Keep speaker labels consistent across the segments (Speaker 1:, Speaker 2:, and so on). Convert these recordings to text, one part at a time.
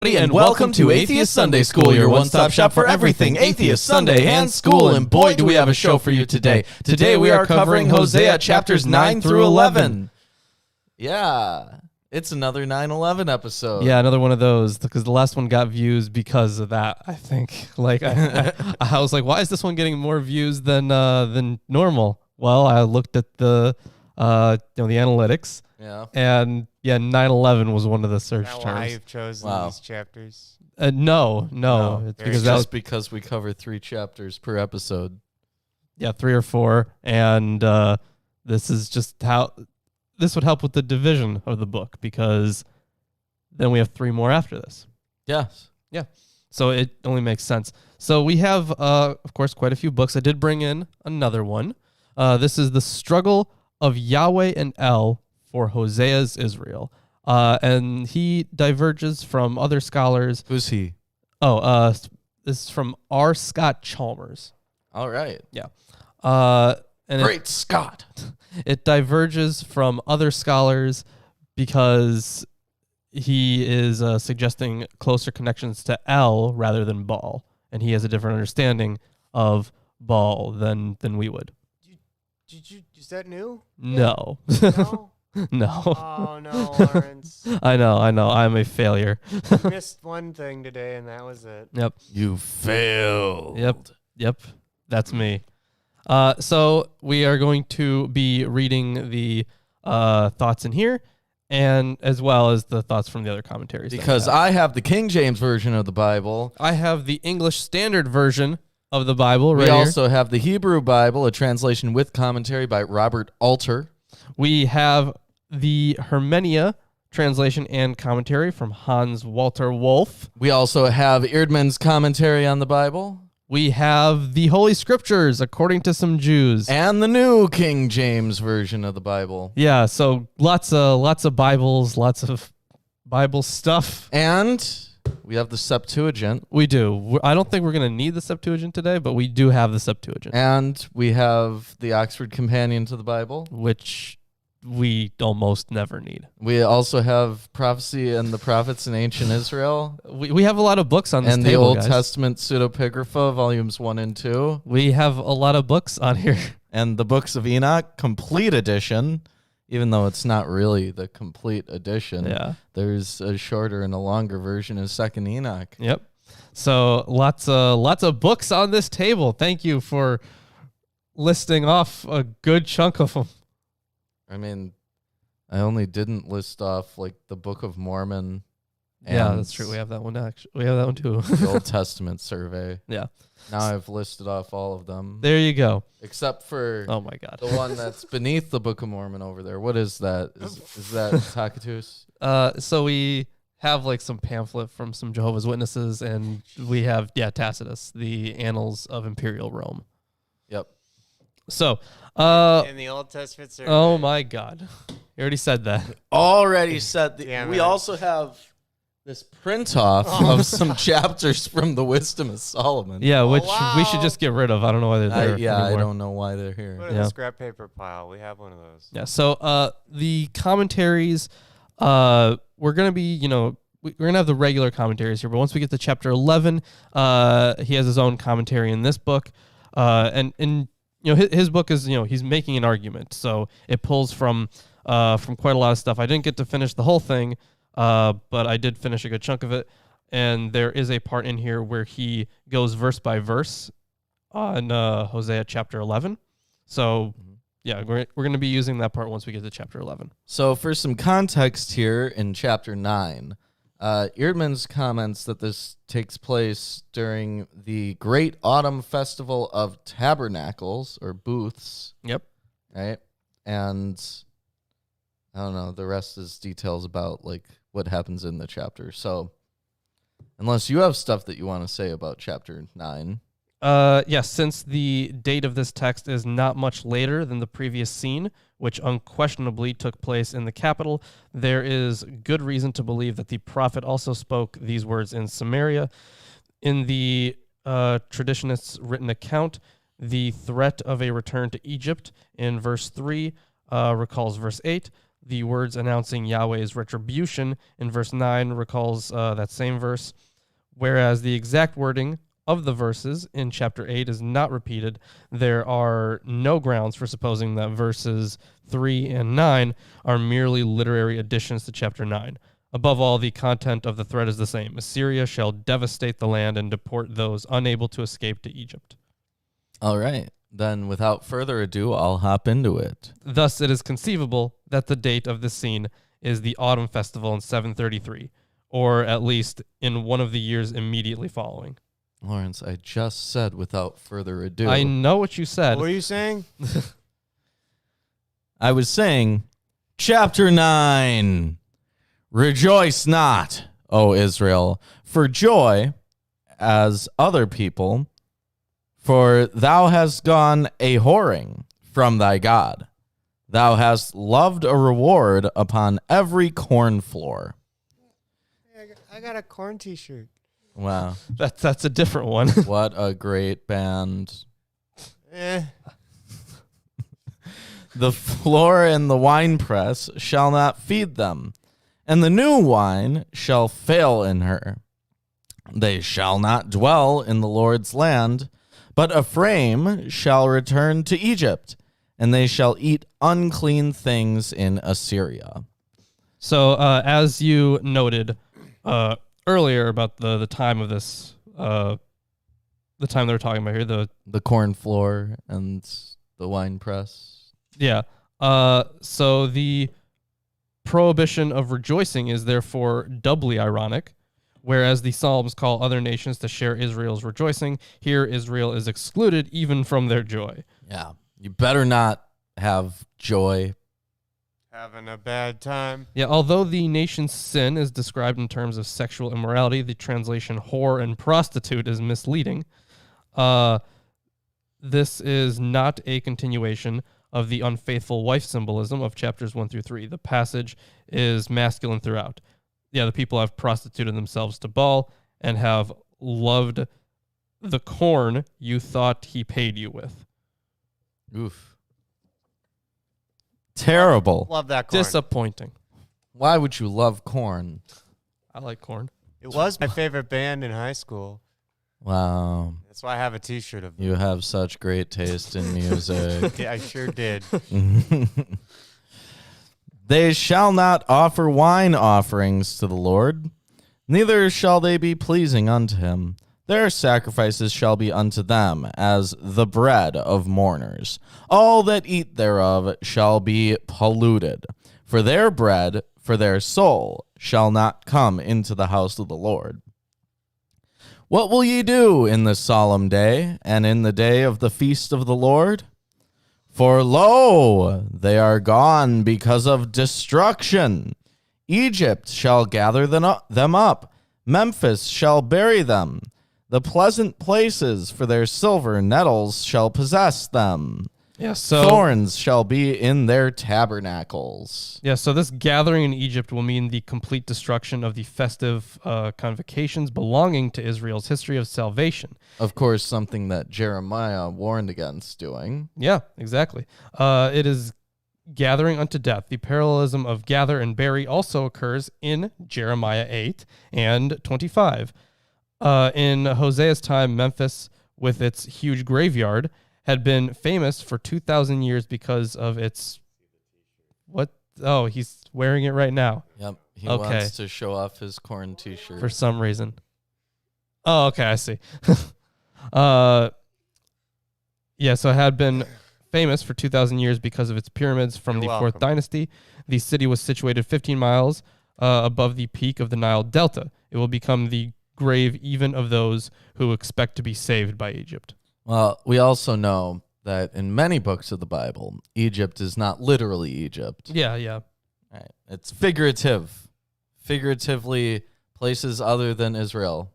Speaker 1: And welcome to Atheist Sunday School, your one-stop shop for everything Atheist Sunday and school. And boy, do we have a show for you today. Today we are covering Hosea chapters 9 through 11. Yeah, it's another 9/11 episode.
Speaker 2: Yeah, another one of those, because the last one got views because of that, I think. Like, I was like, why is this one getting more views than normal? Well, I looked at the analytics.
Speaker 1: Yeah.
Speaker 2: And 9/11 was one of the search
Speaker 3: terms.
Speaker 2: terms.
Speaker 3: Why you've chosen these chapters?
Speaker 2: No. It's because
Speaker 1: because we cover 3 chapters per episode.
Speaker 2: Yeah, 3 or 4, and this is just how this would help with the division of the book, because then we have 3 more after this.
Speaker 1: Yes.
Speaker 2: Yeah. So it only makes sense. So we have, of course, quite a few books. I did bring in another one. This is The Struggle of Yahweh and El for Hosea's Israel. And he diverges from other scholars.
Speaker 1: Who's he?
Speaker 2: This is from R. Scott Chalmers.
Speaker 1: All right.
Speaker 2: Yeah.
Speaker 1: Great Scott.
Speaker 2: It diverges from other scholars because he is suggesting closer connections to El rather than Baal, and he has a different understanding of Baal than we would.
Speaker 3: Is that new?
Speaker 2: No.
Speaker 3: No?
Speaker 2: No.
Speaker 3: Oh, no, Lawrence.
Speaker 2: I know. I'm a failure.
Speaker 3: You missed one thing today, and that was it.
Speaker 2: Yep.
Speaker 1: You failed.
Speaker 2: Yep. That's me. So we are going to be reading the thoughts in here, and as well as the thoughts from the other commentaries.
Speaker 1: Because I have the King James Version of the Bible.
Speaker 2: I have the English Standard Version of the Bible right
Speaker 1: We
Speaker 2: here.
Speaker 1: also have the Hebrew Bible, a translation with commentary by Robert Alter.
Speaker 2: We have the Hermenia translation and commentary from Hans Walter Wolff.
Speaker 1: We also have Eerdmann's commentary on the Bible.
Speaker 2: We have the Holy Scriptures according to some Jews.
Speaker 1: And the New King James Version of the Bible.
Speaker 2: Yeah, so lots of Bibles, lots of Bible stuff.
Speaker 1: And we have the Septuagint.
Speaker 2: We do. I don't think we're going to need the Septuagint today, but we do have the Septuagint.
Speaker 1: And we have the Oxford Companion to the Bible,
Speaker 2: which we almost never need.
Speaker 1: We also have Prophecy and the Prophets in Ancient Israel.
Speaker 2: We have a lot of books on this
Speaker 1: table,
Speaker 2: And the
Speaker 1: Old
Speaker 2: guys.
Speaker 1: Testament Pseudepigrapha, volumes 1 and 2.
Speaker 2: We have a lot of books on here.
Speaker 1: And the Books of Enoch, complete edition, even though it's not really the complete edition.
Speaker 2: Yeah.
Speaker 1: There's a shorter and a longer version of 2nd Enoch.
Speaker 2: Yep. So lots of books on this table. Thank you for listing off a good chunk of them.
Speaker 1: I mean, I only didn't list off like the Book of Mormon.
Speaker 2: Yeah, that's true. We have that one actually. We have that one too.
Speaker 1: The Old Testament survey.
Speaker 2: Yeah.
Speaker 1: Now I've listed off all of them.
Speaker 2: There you go.
Speaker 1: Except for
Speaker 2: oh my god,
Speaker 1: the one that's beneath the Book of Mormon over there. What is that? Is that Tacitus?
Speaker 2: So we have like some pamphlet from some Jehovah's Witnesses, and we have Tacitus, the Annals of Imperial Rome.
Speaker 1: Yep.
Speaker 2: So,
Speaker 3: in the Old Testament survey.
Speaker 2: Oh my God, you already said that.
Speaker 1: Already said that.
Speaker 3: Damn
Speaker 1: we
Speaker 3: it.
Speaker 1: also have this print off of some chapters from the Wisdom of Solomon.
Speaker 2: Yeah, which
Speaker 3: wow.
Speaker 2: we should just get rid of. I don't know why they're there.
Speaker 1: I
Speaker 2: anymore.
Speaker 1: don't know why they're here.
Speaker 3: Put it in the scrap paper pile. We have one of those.
Speaker 2: Yeah. So, the commentaries, we're gonna be, we're gonna have the regular commentaries here, but once we get to chapter 11, he has his own commentary in this book, and his book is, he's making an argument, so it pulls from quite a lot of stuff. I didn't get to finish the whole thing, but I did finish a good chunk of it, and there is a part in here where he goes verse by verse on Hosea chapter 11. So, yeah, we're going to be using that part once we get to chapter 11.
Speaker 1: So for some context here in chapter 9, Eerdmann's comments that this takes place during the Great Autumn Festival of Tabernacles, or Booths.
Speaker 2: Yep.
Speaker 1: Right? And I don't know, the rest is details about like what happens in the chapter. So unless you have stuff that you want to say about chapter 9.
Speaker 2: Yes, since the date of this text is not much later than the previous scene, which unquestionably took place in the capital, there is good reason to believe that the prophet also spoke these words in Samaria. In the traditionist's written account, the threat of a return to Egypt in verse 3 recalls verse 8. The words announcing Yahweh's retribution in verse 9 recalls that same verse, whereas the exact wording of the verses in chapter 8 is not repeated. There are no grounds for supposing that verses 3 and 9 are merely literary additions to chapter 9. Above all, the content of the threat is the same. Assyria shall devastate the land and deport those unable to escape to Egypt.
Speaker 1: All right. Then, without further ado, I'll hop into it.
Speaker 2: Thus, it is conceivable that the date of this scene is the autumn festival in 733, or at least in one of the years immediately following.
Speaker 1: Lawrence, I just said without further ado.
Speaker 2: I know what you said.
Speaker 3: What were you saying?
Speaker 1: I was saying, chapter 9. Rejoice not, O Israel, for joy as other people, for thou hast gone a whoring from thy God. Thou hast loved a reward upon every corn floor.
Speaker 3: I got a corn t-shirt.
Speaker 1: Wow.
Speaker 2: That's a different one.
Speaker 1: What a great band. The floor and the winepress shall not feed them, and the new wine shall fail in her. They shall not dwell in the Lord's land, but Ephraim shall return to Egypt, and they shall eat unclean things in Assyria.
Speaker 2: So, as you noted earlier about the time of this, the time they were talking about here,
Speaker 1: The corn floor and the winepress.
Speaker 2: yeah. So the prohibition of rejoicing is therefore doubly ironic. Whereas the Psalms call other nations to share Israel's rejoicing, here Israel is excluded even from their joy.
Speaker 1: Yeah. You better not have joy.
Speaker 3: Having a bad time.
Speaker 2: Yeah, although the nation's sin is described in terms of sexual immorality, the translation whore and prostitute is misleading. This is not a continuation of the unfaithful wife symbolism of chapters 1 through 3. The passage is masculine throughout. Yeah, the people have prostituted themselves to Baal and have loved the corn you thought he paid you with.
Speaker 1: Oof. Terrible.
Speaker 3: Love that corn.
Speaker 2: Disappointing.
Speaker 1: Why would you love corn?
Speaker 2: I like corn.
Speaker 3: It was my favorite band in high school.
Speaker 1: Wow.
Speaker 3: That's why I have a t-shirt of them.
Speaker 1: You have such great taste in music.
Speaker 3: Yeah, I sure did.
Speaker 1: They shall not offer wine offerings to the Lord, neither shall they be pleasing unto him. Their sacrifices shall be unto them as the bread of mourners. All that eat thereof shall be polluted. For their bread, for their soul, shall not come into the house of the Lord. What will ye do in the solemn day, and in the day of the feast of the Lord? For lo, they are gone because of destruction. Egypt shall gather them up. Memphis shall bury them. The pleasant places for their silver nettles shall possess them.
Speaker 2: Yeah, so
Speaker 1: Thorns shall be in their tabernacles.
Speaker 2: Yeah, so this gathering in Egypt will mean the complete destruction of the festive convocations belonging to Israel's history of salvation.
Speaker 1: Of course, something that Jeremiah warned against doing.
Speaker 2: Yeah, exactly. It is gathering unto death. The parallelism of gather and bury also occurs in Jeremiah 8 and 25. In Hosea's time, Memphis, with its huge graveyard, had been famous for 2,000 years because of its... What? Oh, he's wearing it right now.
Speaker 1: Yep, he
Speaker 2: Okay.
Speaker 1: wants to show off his corn t-shirt.
Speaker 2: For some reason. Oh, okay, I see. Yeah, so it had been famous for 2,000 years because of its pyramids from
Speaker 3: You're
Speaker 2: the
Speaker 3: welcome.
Speaker 2: 4th dynasty. The city was situated 15 miles above the peak of the Nile Delta. It will become the grave even of those who expect to be saved by Egypt.
Speaker 1: Well, we also know that in many books of the Bible, Egypt is not literally Egypt.
Speaker 2: Yeah, yeah.
Speaker 1: Right. It's figurative. Figuratively, places other than Israel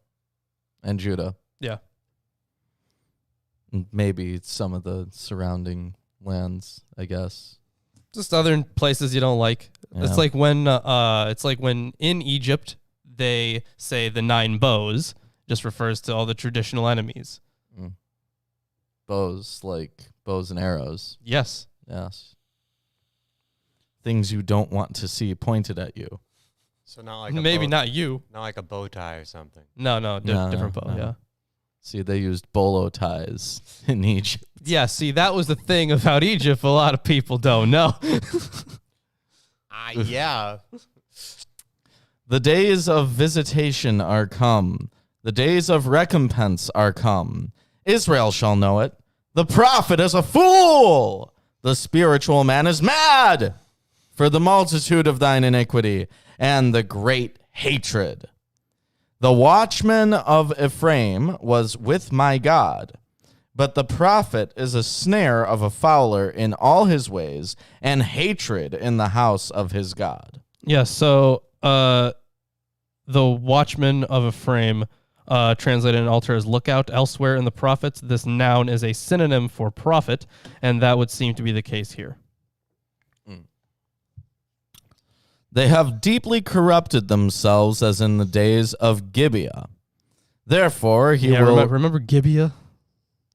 Speaker 1: and Judah.
Speaker 2: Yeah.
Speaker 1: And maybe some of the surrounding lands, I guess.
Speaker 2: Just other places you don't like.
Speaker 1: Yeah.
Speaker 2: It's like when in Egypt they say the 9 bows, just refers to all the traditional enemies.
Speaker 1: Bows, like bows and arrows.
Speaker 2: Yes.
Speaker 1: Yes. things you don't want to see pointed at you.
Speaker 3: So not like
Speaker 2: Maybe not you.
Speaker 3: not like a bow tie or something.
Speaker 2: No,
Speaker 1: No,
Speaker 2: different bow.
Speaker 1: no.
Speaker 2: Yeah.
Speaker 1: See, they used bolo ties in Egypt.
Speaker 2: Yeah. See, that was the thing about Egypt. A lot of people don't know.
Speaker 3: Yeah.
Speaker 1: The days of visitation are come. The days of recompense are come. Israel shall know it. The prophet is a fool. The spiritual man is mad for the multitude of thine iniquity and the great hatred. The watchman of Ephraim was with my God, but the prophet is a snare of a fowler in all his ways and hatred in the house of his God.
Speaker 2: Yeah. So, the watchman of Ephraim, translated in altar as lookout. Elsewhere in the prophets, this noun is a synonym for prophet, and that would seem to be the case here.
Speaker 1: They have deeply corrupted themselves as in the days of Gibeah. Therefore, he will...
Speaker 2: Remember Gibeah?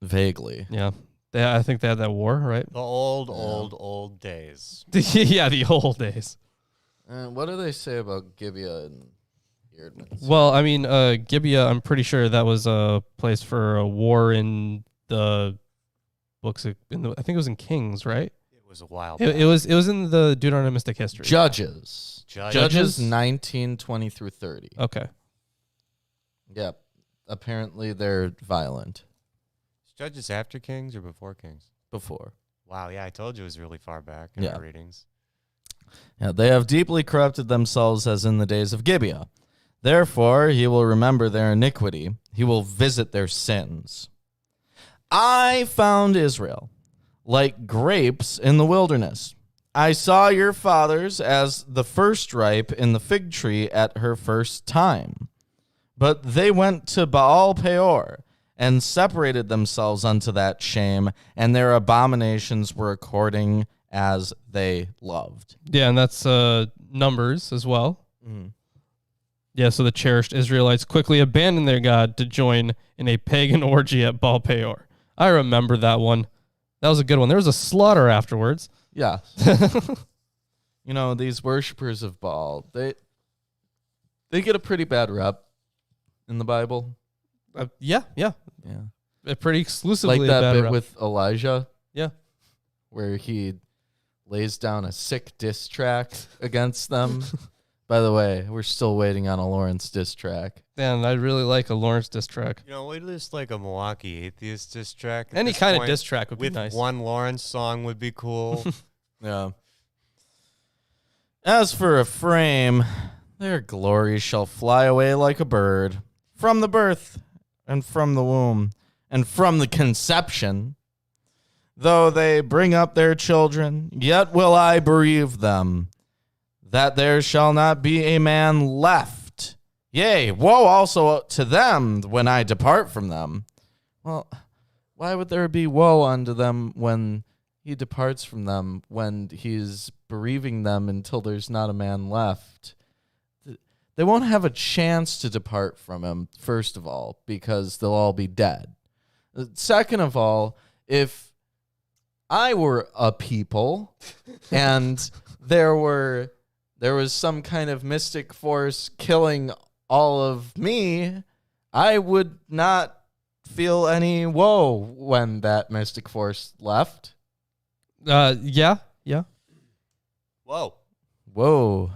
Speaker 1: Vaguely.
Speaker 2: Yeah. I think they had that war, right?
Speaker 3: The old days.
Speaker 2: Yeah, the old days.
Speaker 1: What do they say about Gibeah and Eardmans?
Speaker 2: Well, I mean, Gibeah, I'm pretty sure that was a place for a war in the books. I think it was in Kings, right?
Speaker 3: It was a while.
Speaker 2: It was in the Deuteronomistic history.
Speaker 1: Judges.
Speaker 2: Judges?
Speaker 1: 19:20 through 30.
Speaker 2: Okay.
Speaker 1: Yep. Apparently they're violent.
Speaker 3: Is Judges after Kings or before Kings?
Speaker 1: Before.
Speaker 3: Wow, yeah, I told you it was really far back in
Speaker 1: Yeah.
Speaker 3: our readings.
Speaker 1: Yeah, they have deeply corrupted themselves as in the days of Gibeah. Therefore, he will remember their iniquity. He will visit their sins. I found Israel like grapes in the wilderness. I saw your fathers as the first ripe in the fig tree at her first time. But they went to Baal Peor and separated themselves unto that shame, and their abominations were according as they loved.
Speaker 2: Yeah, and that's Numbers as well.
Speaker 1: Mhm.
Speaker 2: Yeah, so the cherished Israelites quickly abandoned their God to join in a pagan orgy at Baal Peor. I remember that one. That was a good one. There was a slaughter afterwards.
Speaker 1: Yeah. You know, these worshipers of Baal, they get a pretty bad rep in the Bible.
Speaker 2: Yeah.
Speaker 1: Yeah.
Speaker 2: Pretty exclusively
Speaker 1: Like that
Speaker 2: a bad
Speaker 1: bit
Speaker 2: rep.
Speaker 1: with Elijah.
Speaker 2: Yeah.
Speaker 1: Where he lays down a sick diss track against them. By the way, we're still waiting on a Lawrence diss track.
Speaker 2: Man, I really like a Lawrence diss track.
Speaker 3: You know, we just like a Milwaukee Atheist diss track. at
Speaker 2: Any
Speaker 3: this
Speaker 2: kind of
Speaker 3: point.
Speaker 2: diss track would be
Speaker 3: With
Speaker 2: nice.
Speaker 3: one Lawrence song would be cool.
Speaker 1: Yeah. As for Ephraim, their glory shall fly away like a bird from the birth and from the womb and from the conception. Though they bring up their children, yet will I bereave them, that there shall not be a man left. Yea, woe also to them when I depart from them. Well, why would there be woe unto them when he departs from them, when he's bereaving them until there's not a man left? They won't have a chance to depart from him, first of all, because they'll all be dead. Second of all, if I were a people and there was some kind of mystic force killing all of me, I would not feel any woe when that mystic force left.
Speaker 2: Yeah.
Speaker 3: Whoa.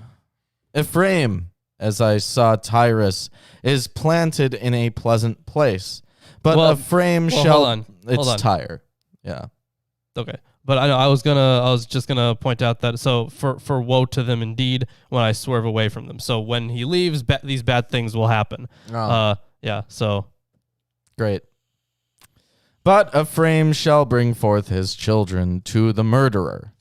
Speaker 1: Ephraim, as I saw Tyrus, is planted in a pleasant place. But Ephraim shall...
Speaker 2: Hold
Speaker 1: It's
Speaker 2: on.
Speaker 1: Tyre. Yeah.
Speaker 2: Okay. But I know I was just gonna point out that so for woe to them indeed when I swerve away from them. So when he leaves, these bad things will happen. Yeah. So
Speaker 1: Great. But Ephraim shall bring forth his children to the murderer.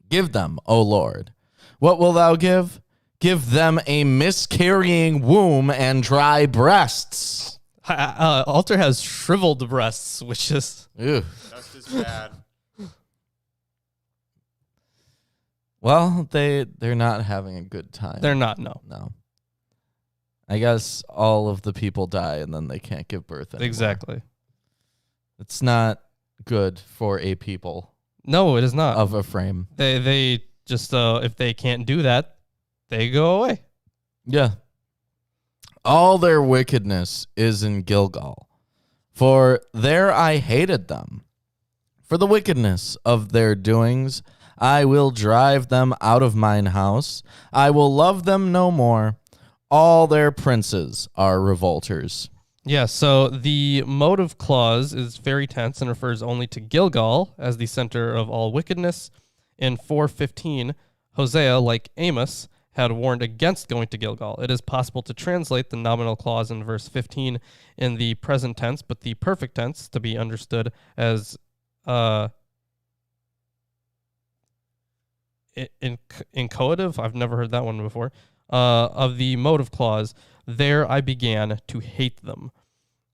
Speaker 1: Give them, O Lord. What wilt thou give? Give them a miscarrying womb and dry breasts.
Speaker 2: Altar has shriveled breasts, which is
Speaker 1: Ew.
Speaker 3: That's just bad.
Speaker 1: Well, they're not having a good time.
Speaker 2: they're not. No.
Speaker 1: No. I guess all of the people die and then they can't give birth anymore.
Speaker 2: Exactly.
Speaker 1: It's not good for a people
Speaker 2: No, it is not.
Speaker 1: of Ephraim.
Speaker 2: They Just if they can't do that, they go away.
Speaker 1: Yeah. All their wickedness is in Gilgal, for there I hated them. For the wickedness of their doings, I will drive them out of mine house. I will love them no more. All their princes are revolters.
Speaker 2: Yeah, so the motive clause is very tense and refers only to Gilgal as the center of all wickedness. In 4:15, Hosea, like Amos, had warned against going to Gilgal. It is possible to translate the nominal clause in verse 15 in the present tense, but the perfect tense to be understood as incoative. I've never heard that one before. Of the motive clause, there I began to hate them,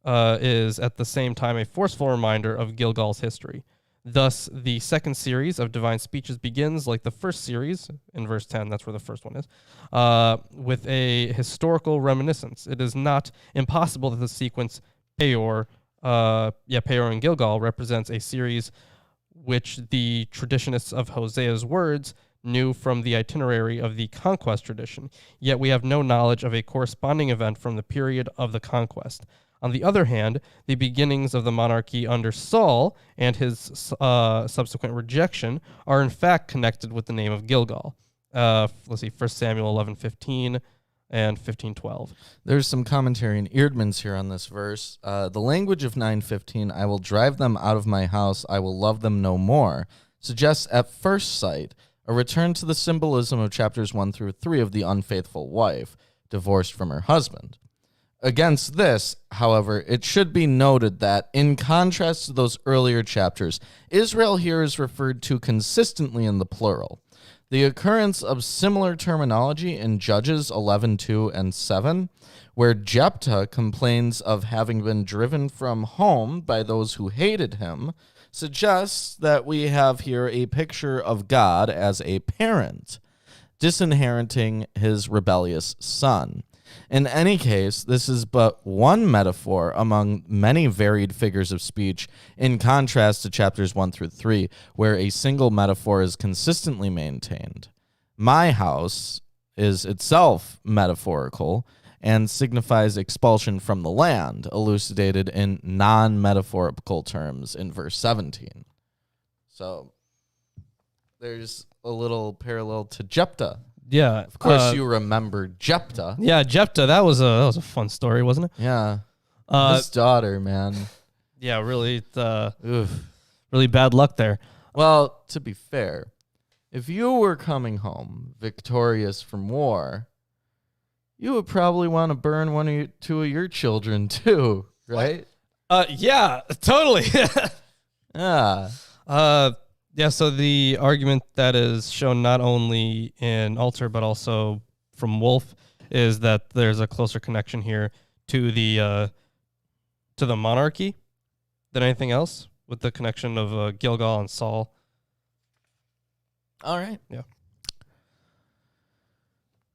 Speaker 2: is at the same time a forceful reminder of Gilgal's history. Thus, the second series of divine speeches begins like the first series, in verse 10, that's where the first one is, with a historical reminiscence. It is not impossible that the sequence Peor and Gilgal represents a series which the traditionists of Hosea's words knew from the itinerary of the conquest tradition, yet we have no knowledge of a corresponding event from the period of the conquest. On the other hand, the beginnings of the monarchy under Saul and his subsequent rejection are in fact connected with the name of Gilgal. Let's see, 1 Samuel 11:15 and 15:12.
Speaker 1: There's some commentary in Eerdmans here on this verse. The language of 9:15, I will drive them out of my house, I will love them no more, suggests at first sight a return to the symbolism of chapters 1 through 3 of the unfaithful wife, divorced from her husband. Against this, however, it should be noted that, in contrast to those earlier chapters, Israel here is referred to consistently in the plural. The occurrence of similar terminology in Judges 11:2 and 7, where Jephthah complains of having been driven from home by those who hated him, suggests that we have here a picture of God as a parent, disinheriting his rebellious son. In any case, this is but one metaphor among many varied figures of speech, in contrast to chapters 1 through 3, where a single metaphor is consistently maintained. My house is itself metaphorical and signifies expulsion from the land, elucidated in non-metaphorical terms in verse 17. So there's a little parallel to Jephthah.
Speaker 2: Yeah,
Speaker 1: Of course, you remember Jephthah.
Speaker 2: Yeah, Jephthah. That was a fun story, wasn't it?
Speaker 1: Yeah. His daughter, man.
Speaker 2: Yeah, really,
Speaker 1: Oof.
Speaker 2: really bad luck there.
Speaker 1: Well, to be fair, if you were coming home victorious from war, you would probably want to burn two of your children too, right?
Speaker 2: Yeah, totally.
Speaker 1: Yeah.
Speaker 2: Yeah, so the argument that is shown not only in Alter but also from Wolf is that there's a closer connection here to the monarchy than anything else, with the connection of Gilgal and Saul.
Speaker 1: All right.
Speaker 2: Yeah.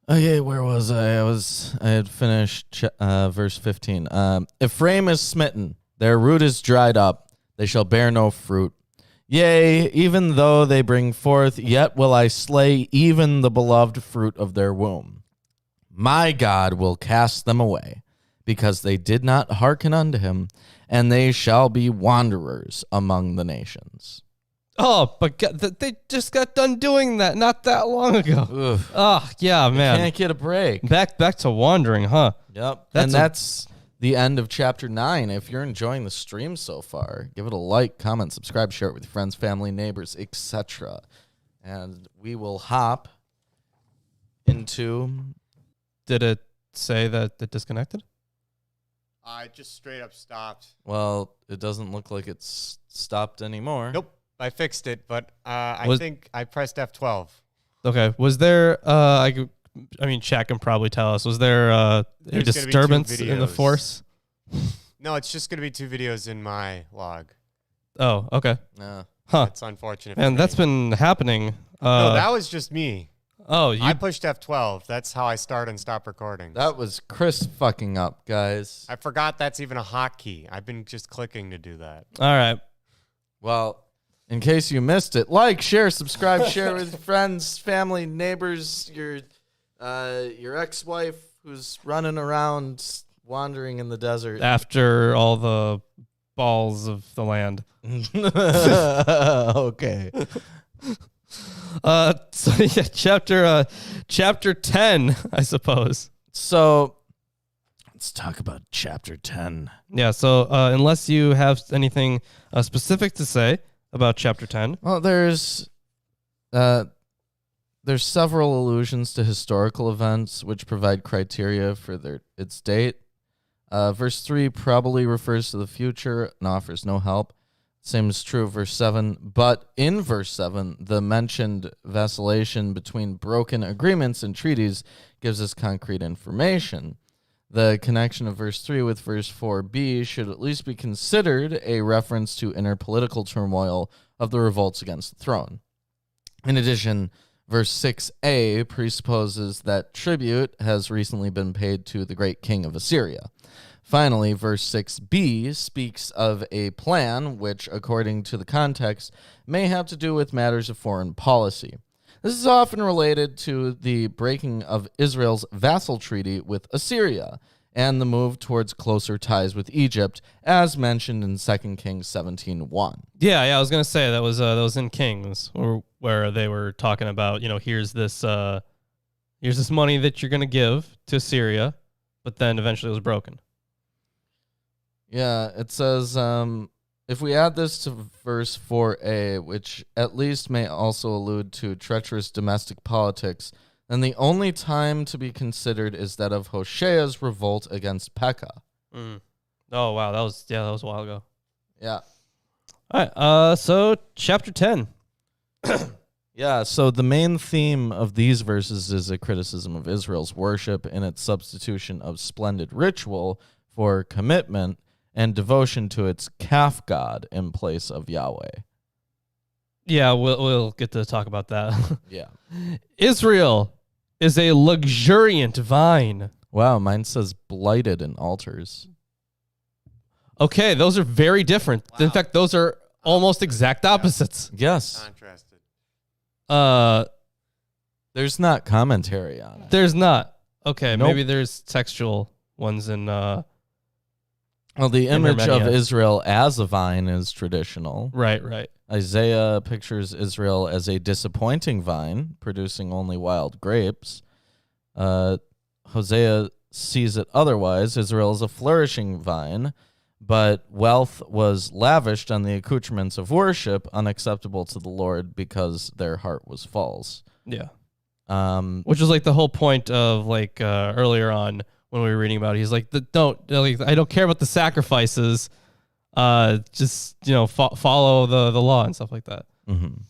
Speaker 1: Okay, where was I? I had finished verse 15. Ephraim is smitten, their root is dried up, they shall bear no fruit. Yea, even though they bring forth, yet will I slay even the beloved fruit of their womb. My God will cast them away, because they did not hearken unto him, and they shall be wanderers among the nations.
Speaker 2: Oh, but they just got done doing that not that long ago.
Speaker 1: Oof.
Speaker 2: Oh, yeah, man.
Speaker 1: Can't get a break.
Speaker 2: Back to wandering, huh?
Speaker 1: Yep. That's the end of chapter 9. If you're enjoying the stream so far, give it a like, comment, subscribe, share it with your friends, family, neighbors, etc. And we will hop into...
Speaker 2: Did it say that it disconnected?
Speaker 3: I just straight up stopped.
Speaker 1: Well, it doesn't look like it's stopped anymore.
Speaker 3: Nope, I fixed it, but I think I pressed F12.
Speaker 2: Okay. Was there, I mean, chat can probably tell us, was there a
Speaker 3: There's gonna be 2
Speaker 2: disturbance in the
Speaker 3: videos.
Speaker 2: force?
Speaker 3: No, it's just going to be 2 videos in my log.
Speaker 2: Oh, okay.
Speaker 1: Yeah.
Speaker 2: Huh.
Speaker 3: That's unfortunate.
Speaker 2: And
Speaker 3: for
Speaker 2: that's
Speaker 3: me.
Speaker 2: been happening.
Speaker 3: No, that was just me.
Speaker 2: Oh,
Speaker 3: I pushed F12. That's how I start and stop recording.
Speaker 1: That was Chris fucking up, guys.
Speaker 3: I forgot that's even a hotkey. I've been just clicking to do that.
Speaker 2: all right.
Speaker 1: Well, In case you missed it, like, share, subscribe, share with friends, family, neighbors, your ex-wife who's running around wandering in the desert.
Speaker 2: After all the balls of the land.
Speaker 1: Okay.
Speaker 2: So yeah, chapter 10, I suppose.
Speaker 1: So let's talk about chapter 10.
Speaker 2: Yeah, so unless you have anything specific to say about chapter 10.
Speaker 1: Well, there's several allusions to historical events which provide criteria for its date. Verse 3 probably refers to the future and offers no help. Same is true of verse 7. But in verse 7, the mentioned vacillation between broken agreements and treaties gives us concrete information. The connection of verse 3 with verse 4b should at least be considered a reference to inner political turmoil of the revolts against the throne. In addition, verse 6a presupposes that tribute has recently been paid to the great king of Assyria. Finally, verse 6b speaks of a plan which, according to the context, may have to do with matters of foreign policy. This is often related to the breaking of Israel's vassal treaty with Assyria and the move towards closer ties with Egypt, as mentioned in 2 Kings 17:1.
Speaker 2: Yeah, I was gonna say that was in Kings, where they were talking about, here's this money that you're gonna give to Assyria, but then eventually it was broken.
Speaker 1: Yeah, it says, if we add this to verse 4a, which at least may also allude to treacherous domestic politics, then the only time to be considered is that of Hosea's revolt against Pekah.
Speaker 2: Oh, wow, that was a while ago.
Speaker 1: Yeah.
Speaker 2: All right, so chapter 10.
Speaker 1: Yeah, so the main theme of these verses is a criticism of Israel's worship and its substitution of splendid ritual for commitment and devotion to its calf god in place of Yahweh.
Speaker 2: Yeah, we'll get to talk about that.
Speaker 1: Yeah.
Speaker 2: Israel is a luxuriant vine.
Speaker 1: Wow, mine says blighted in altars.
Speaker 2: Okay, those are very different.
Speaker 3: Wow.
Speaker 2: In fact, those are almost exact opposites.
Speaker 1: Yes.
Speaker 3: Contrasted.
Speaker 1: There's not commentary on it.
Speaker 2: There's not. Okay,
Speaker 1: Nope.
Speaker 2: maybe there's textual ones in
Speaker 1: Well, the image of
Speaker 2: Armenia.
Speaker 1: Israel as a vine is traditional.
Speaker 2: right.
Speaker 1: Isaiah pictures Israel as a disappointing vine, producing only wild grapes. Hosea sees it otherwise. Israel is a flourishing vine, but wealth was lavished on the accoutrements of worship, unacceptable to the Lord because their heart was false.
Speaker 2: Yeah.
Speaker 1: Which
Speaker 2: is like the whole point of earlier on when we were reading about it. He's like, I don't care about the sacrifices. Just follow the law and stuff like that.
Speaker 1: Mm-hmm.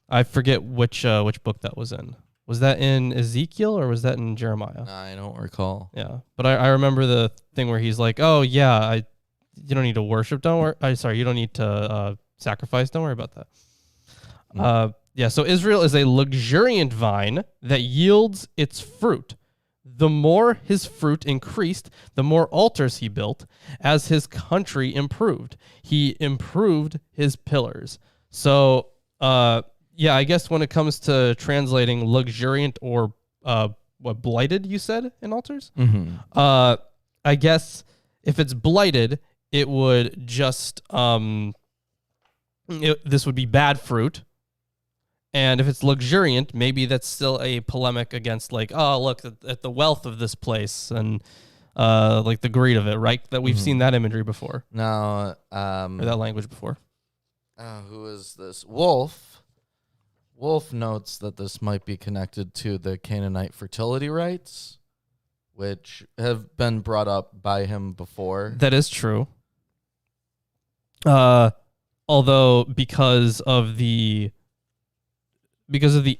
Speaker 2: I forget which book that was in. Was that in Ezekiel or was that in Jeremiah?
Speaker 1: I don't recall.
Speaker 2: Yeah, but I remember the thing where he's like, oh yeah, you don't need to worship. Don't worry. You don't need to sacrifice. Don't worry about that.
Speaker 1: Mm.
Speaker 2: Yeah. So Israel is a luxuriant vine that yields its fruit. The more his fruit increased, the more altars he built. As his country improved, he improved his pillars. So, I guess when it comes to translating luxuriant or blighted, you said in altars.
Speaker 1: Mm-hmm.
Speaker 2: I guess if it's blighted, it would just this would be bad fruit. And if it's luxuriant, maybe that's still a polemic against look at the wealth of this place and the greed of it, right? That we've seen that imagery before.
Speaker 1: Now,
Speaker 2: Or that language before.
Speaker 1: Who is this? Wolf. Wolf notes that this might be connected to the Canaanite fertility rites, which have been brought up by him before.
Speaker 2: That is true. Although because of the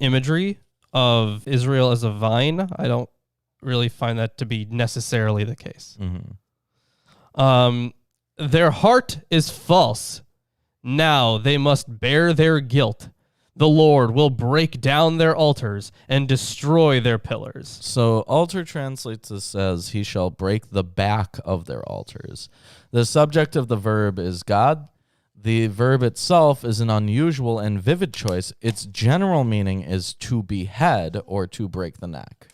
Speaker 2: imagery of Israel as a vine, I don't really find that to be necessarily the case.
Speaker 1: Mm-hmm.
Speaker 2: Their heart is false. Now they must bear their guilt. The Lord will break down their altars and destroy their pillars.
Speaker 1: So altar translates this as he shall break the back of their altars. The subject of the verb is God. the verb itself is an unusual and vivid choice. Its general meaning is to behead or to break the neck.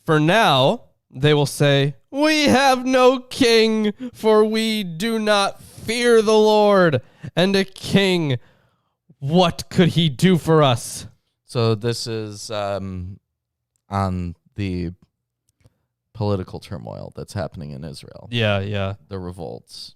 Speaker 2: For now, they will say, we have no king, for we do not fear the Lord. And a king, what could he do for us?
Speaker 1: So this is on the political turmoil that's happening in Israel.
Speaker 2: Yeah.
Speaker 1: The revolts.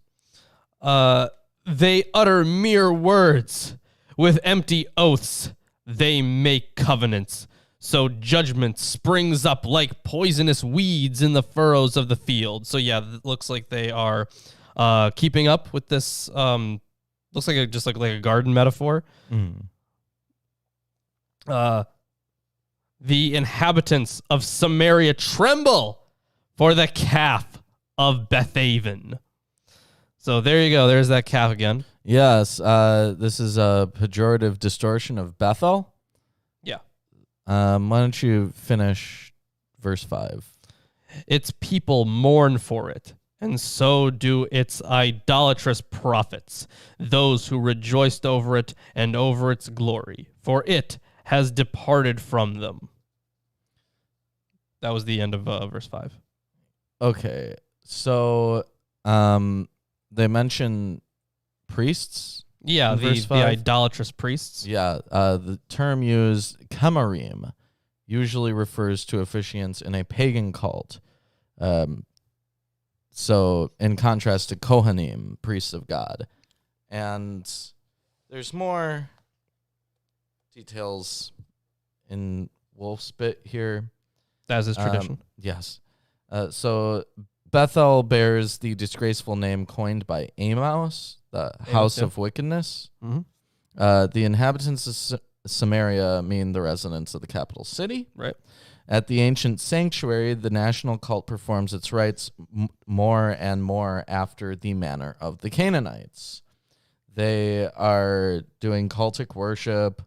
Speaker 2: They utter mere words. With empty oaths, they make covenants. So judgment springs up like poisonous weeds in the furrows of the field. So yeah, it looks like they are keeping up with this. Looks like just like a garden metaphor. The inhabitants of Samaria tremble for the calf of Bethaven. So there you go. There's that calf again.
Speaker 1: Yes, this is a pejorative distortion of Bethel.
Speaker 2: Yeah.
Speaker 1: Why don't you finish verse 5?
Speaker 2: Its people mourn for it, and so do its idolatrous prophets, those who rejoiced over it and over its glory, for it has departed from them. That was the end of verse 5.
Speaker 1: Okay, so they mention priests.
Speaker 2: Yeah,
Speaker 1: in verse
Speaker 2: the
Speaker 1: 5.
Speaker 2: idolatrous priests.
Speaker 1: Yeah, the term used, kemarim, usually refers to officiants in a pagan cult. So in contrast to Kohanim, priests of God. And there's more details in Wolf's bit here.
Speaker 2: As is tradition.
Speaker 1: Yes. So Bethel bears the disgraceful name coined by Amos, the house of wickedness.
Speaker 2: Mm-hmm.
Speaker 1: The inhabitants of Samaria mean the residents of the capital city.
Speaker 2: Right.
Speaker 1: At the ancient sanctuary, the national cult performs its rites more and more after the manner of the Canaanites. They are doing cultic worship.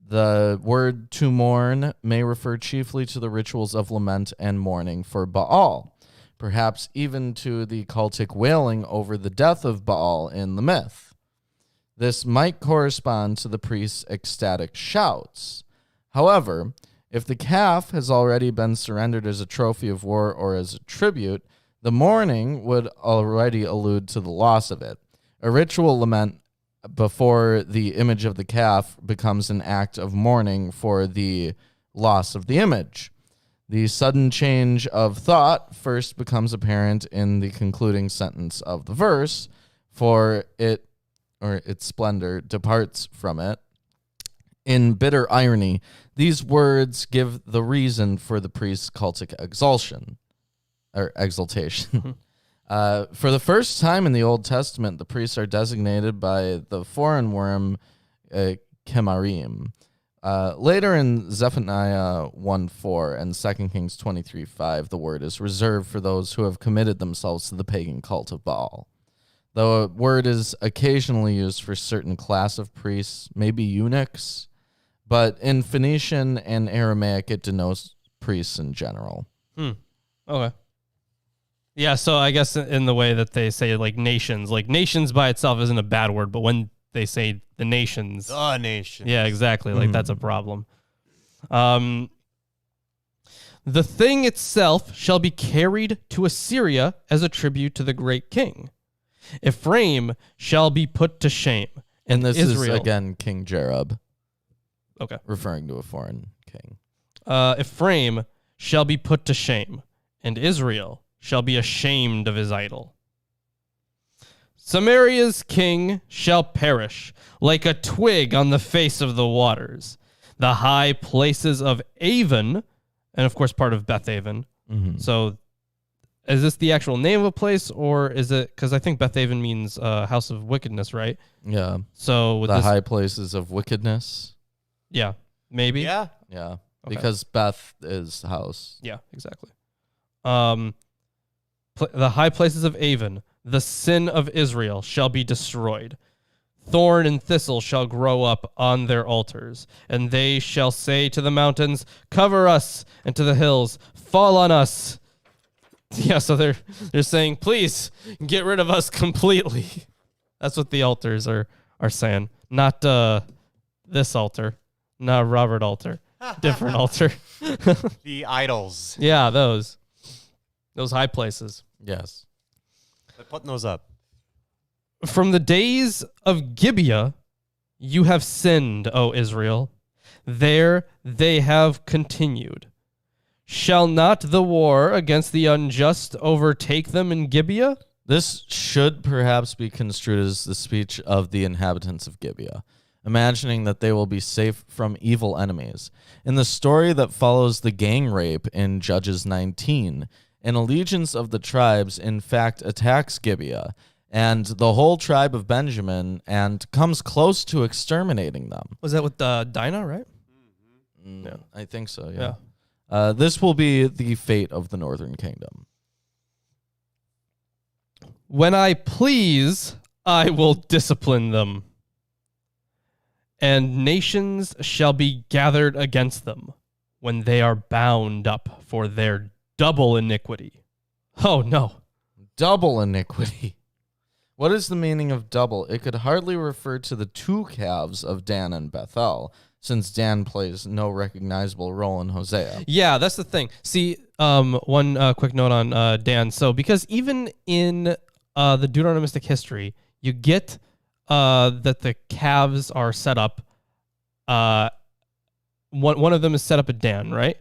Speaker 1: The word to mourn may refer chiefly to the rituals of lament and mourning for Baal, perhaps even to the cultic wailing over the death of Baal in the myth. This might correspond to the priest's ecstatic shouts. However, if the calf has already been surrendered as a trophy of war or as a tribute, the mourning would already allude to the loss of it. A ritual lament before the image of the calf becomes an act of mourning for the loss of the image. The sudden change of thought first becomes apparent in the concluding sentence of the verse, for it, or its splendor, departs from it. In bitter irony, these words give the reason for the priest's cultic exaltation. For the first time in the Old Testament, the priests are designated by the foreign worm kemarim. Later in Zephaniah 1:4 and 2 Kings 23:5, the word is reserved for those who have committed themselves to the pagan cult of Baal. The word is occasionally used for certain class of priests, maybe eunuchs, but in Phoenician and Aramaic, it denotes priests in general.
Speaker 2: Okay. Yeah, so I guess in the way that they say nations by itself isn't a bad word, but when they say the nations.
Speaker 3: The nation.
Speaker 2: Yeah, exactly. That's a problem. The thing itself shall be carried to Assyria as a tribute to the great king. Ephraim shall be put to shame.
Speaker 1: And this
Speaker 2: Israel,
Speaker 1: is, again, King Jerob.
Speaker 2: Okay.
Speaker 1: Referring to a foreign king.
Speaker 2: Ephraim shall be put to shame, and Israel shall be ashamed of his idol. Samaria's king shall perish like a twig on the face of the waters. The high places of Avon, and of course part of Bethaven.
Speaker 1: Mm-hmm.
Speaker 2: So is this the actual name of a place, or is it, because I think Bethaven means house of wickedness, right?
Speaker 1: Yeah.
Speaker 2: So with
Speaker 1: the high places of wickedness.
Speaker 2: Yeah, maybe.
Speaker 3: Yeah.
Speaker 1: Yeah.
Speaker 2: Okay.
Speaker 1: Because Beth is house.
Speaker 2: Yeah, exactly. The high places of Avon, the sin of Israel, shall be destroyed. Thorn and thistle shall grow up on their altars, and they shall say to the mountains, cover us, and to the hills, fall on us. Yeah, so they're saying, please get rid of us completely. That's what the altars are saying. Not this altar, not Robert altar, different altar.
Speaker 3: The idols.
Speaker 2: Yeah, those high places.
Speaker 1: Yes.
Speaker 3: They're putting those up.
Speaker 2: From the days of Gibeah, you have sinned, O Israel. There they have continued. Shall not the war against the unjust overtake them in Gibeah?
Speaker 1: This should perhaps be construed as the speech of the inhabitants of Gibeah, imagining that they will be safe from evil enemies. In the story that follows the gang rape in Judges 19, an allegiance of the tribes in fact attacks Gibeah and the whole tribe of Benjamin and comes close to exterminating them.
Speaker 2: Was that with Dinah, right?
Speaker 1: Yeah. I think so, yeah. This will be the fate of the northern kingdom.
Speaker 2: When I please, I will discipline them, and nations shall be gathered against them when they are bound up for their double iniquity. Oh, no.
Speaker 1: Double iniquity. What is the meaning of double? It could hardly refer to the two calves of Dan and Bethel, since Dan plays no recognizable role in Hosea.
Speaker 2: Yeah, that's the thing. See, one quick note on Dan. So, because even in the Deuteronomistic history, you get that the calves are set up. One of them is set up at Dan, right?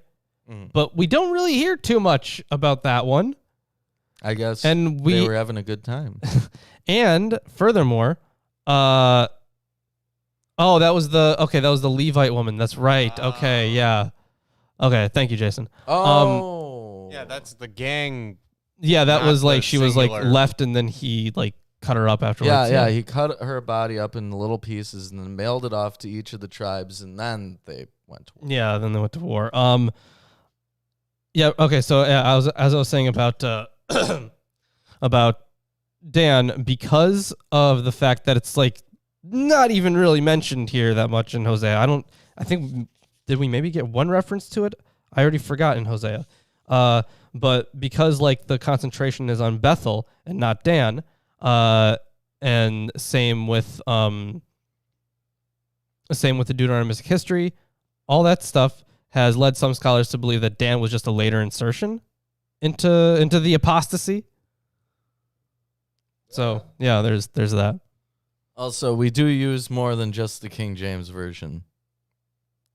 Speaker 1: Mm.
Speaker 2: But we don't really hear too much about that one.
Speaker 1: I guess
Speaker 2: And
Speaker 1: they were having a good time.
Speaker 2: And furthermore, that was the Levite woman. That's right. Okay, yeah. Okay, thank you, Jason.
Speaker 3: Yeah, that's the gang.
Speaker 2: Yeah, that
Speaker 3: Not
Speaker 2: was like
Speaker 3: the
Speaker 2: she was like
Speaker 3: singular.
Speaker 2: left, and then he like cut her up afterwards.
Speaker 1: Yeah, he cut her body up in little pieces and then mailed it off to each of the tribes, and then they went to war.
Speaker 2: Yeah, then they went to war. Yeah. Okay. So as I was saying about about Dan, because of the fact that it's like not even really mentioned here that much in Hosea. I think did we maybe get one reference to it? I already forgot in Hosea. But because like the concentration is on Bethel and not Dan, and same with the Deuteronomistic history, all that stuff has led some scholars to believe that Dan was just a later insertion into the apostasy. So yeah, there's that.
Speaker 1: Also, we do use more than just the King James Version.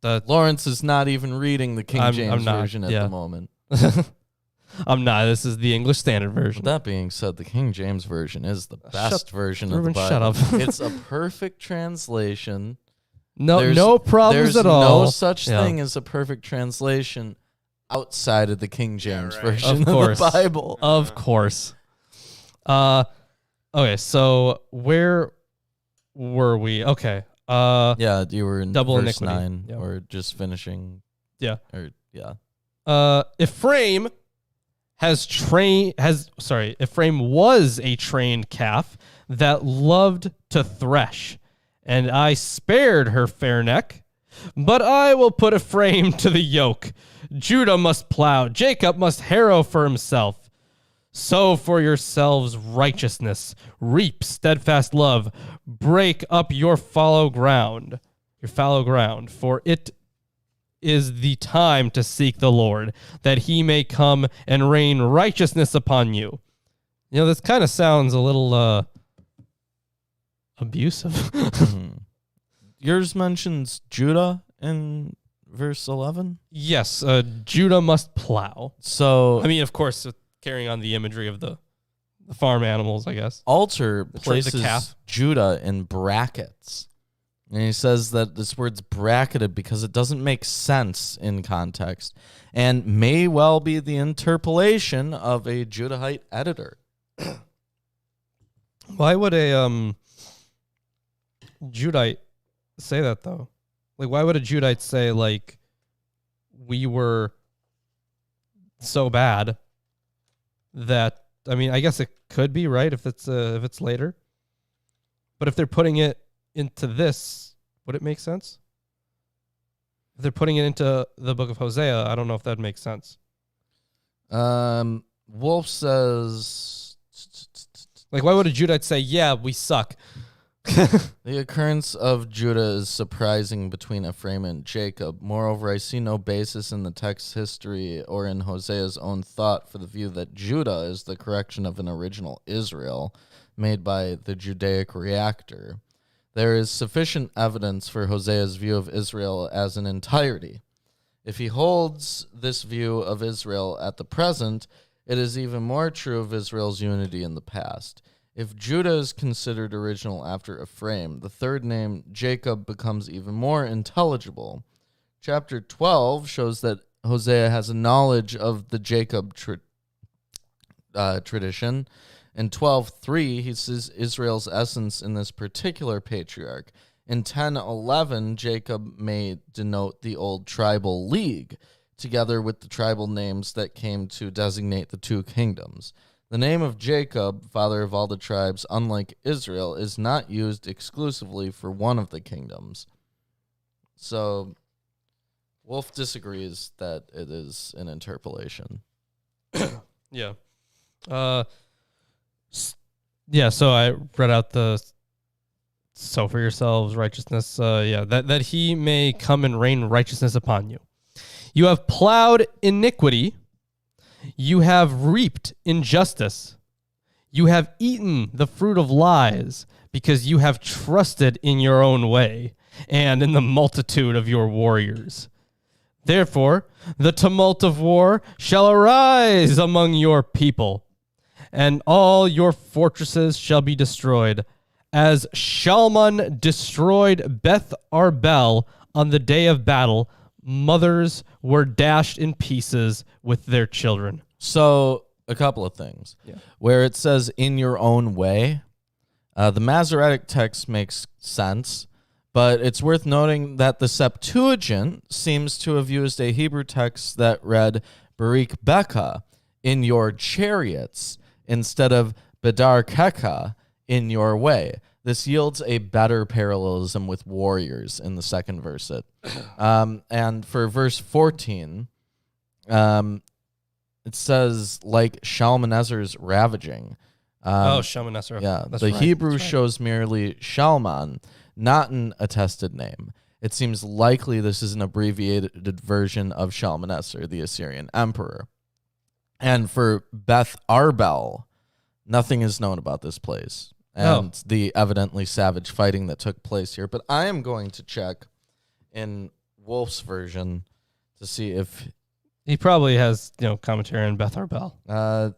Speaker 2: The
Speaker 1: Lawrence is not even reading the King James
Speaker 2: I'm not,
Speaker 1: Version at
Speaker 2: yeah.
Speaker 1: the moment.
Speaker 2: I'm not. This is the English Standard Version.
Speaker 1: With that being said, the King James Version is the best version of the
Speaker 2: Ruben,
Speaker 1: Bible.
Speaker 2: shut up.
Speaker 1: It's a perfect translation.
Speaker 2: No problems at all.
Speaker 1: There's no such thing as a perfect translation outside of the King James
Speaker 3: right.
Speaker 1: Version
Speaker 2: Of course.
Speaker 1: the Bible.
Speaker 2: Of course. Okay, so where were we? Okay.
Speaker 1: Yeah, you were in
Speaker 2: Double
Speaker 1: verse
Speaker 2: iniquity.
Speaker 1: 9,
Speaker 2: Yep.
Speaker 1: or just finishing.
Speaker 2: Yeah.
Speaker 1: Or
Speaker 2: Ephraim Ephraim was a trained calf that loved to thresh, and I spared her fair neck. But I will put Ephraim to the yoke. Judah must plow, Jacob must harrow for himself. Sow for yourselves righteousness, reap steadfast love, break up your fallow ground, for it is the time to seek the Lord, that he may come and rain righteousness upon you. You know, this kind of sounds a little abusive.
Speaker 1: yours mentions Judah in verse 11.
Speaker 2: Yes, Judah must plow.
Speaker 1: So
Speaker 2: I mean, of course, carrying on the imagery of the farm animals, I guess.
Speaker 1: Alter
Speaker 2: The
Speaker 1: places
Speaker 2: calf.
Speaker 1: Judah in brackets. And he says that this word's bracketed because it doesn't make sense in context and may well be the interpolation of a Judahite editor.
Speaker 2: Why would a Judite say that, though? Like, why would a Judite say, like, we were so bad that, I mean, I guess it could be, right, if it's later. But if they're putting it into this, would it make sense? If they're putting it into the book of Hosea, I don't know if that makes sense.
Speaker 1: Well, Wolf says,
Speaker 2: Like, why would a Judite say, yeah, we suck?
Speaker 1: the occurrence of Judah is surprising between Ephraim and Jacob. Moreover, I see no basis in the text's history or in Hosea's own thought for the view that Judah is the correction of an original Israel made by the Judaic reactor. There is sufficient evidence for Hosea's view of Israel as an entirety. If he holds this view of Israel at the present, it is even more true of Israel's unity in the past. If Judah is considered original after Ephraim, the third name, Jacob, becomes even more intelligible. Chapter 12 shows that Hosea has a knowledge of the Jacob tradition. In 12:3, he sees Israel's essence in this particular patriarch. In 10:11, Jacob may denote the old tribal league, together with the tribal names that came to designate the two kingdoms. The name of Jacob, father of all the tribes, unlike Israel, is not used exclusively for one of the kingdoms. So, Wolf disagrees that it is an interpolation.
Speaker 2: Yeah. Yeah, so I read out the sow for yourselves righteousness. That he may come and rain righteousness upon you. You have plowed iniquity. You have reaped injustice. You have eaten the fruit of lies, because you have trusted in your own way and in the multitude of your warriors. Therefore, the tumult of war shall arise among your people, and all your fortresses shall be destroyed, as Shalman destroyed Beth Arbel on the day of battle. Mothers were dashed in pieces with their children.
Speaker 1: So, a couple of things.
Speaker 2: Yeah.
Speaker 1: Where it says, in your own way, the Masoretic text makes sense, but it's worth noting that the Septuagint seems to have used a Hebrew text that read, Barik Beka, in your chariots, instead of Bedar Keka, in your way. This yields a better parallelism with warriors in the second verse. And for verse 14, it says, like Shalmaneser's ravaging.
Speaker 2: Shalmaneser.
Speaker 1: Yeah,
Speaker 2: That's
Speaker 1: the
Speaker 2: right.
Speaker 1: Hebrew
Speaker 2: That's right.
Speaker 1: shows merely Shalman, not an attested name. It seems likely this is an abbreviated version of Shalmaneser, the Assyrian emperor. And for Beth Arbel, nothing is known about this place and the evidently savage fighting that took place here. But I am going to check in Wolf's version to see if
Speaker 2: He probably has, commentary on Beth Arbel.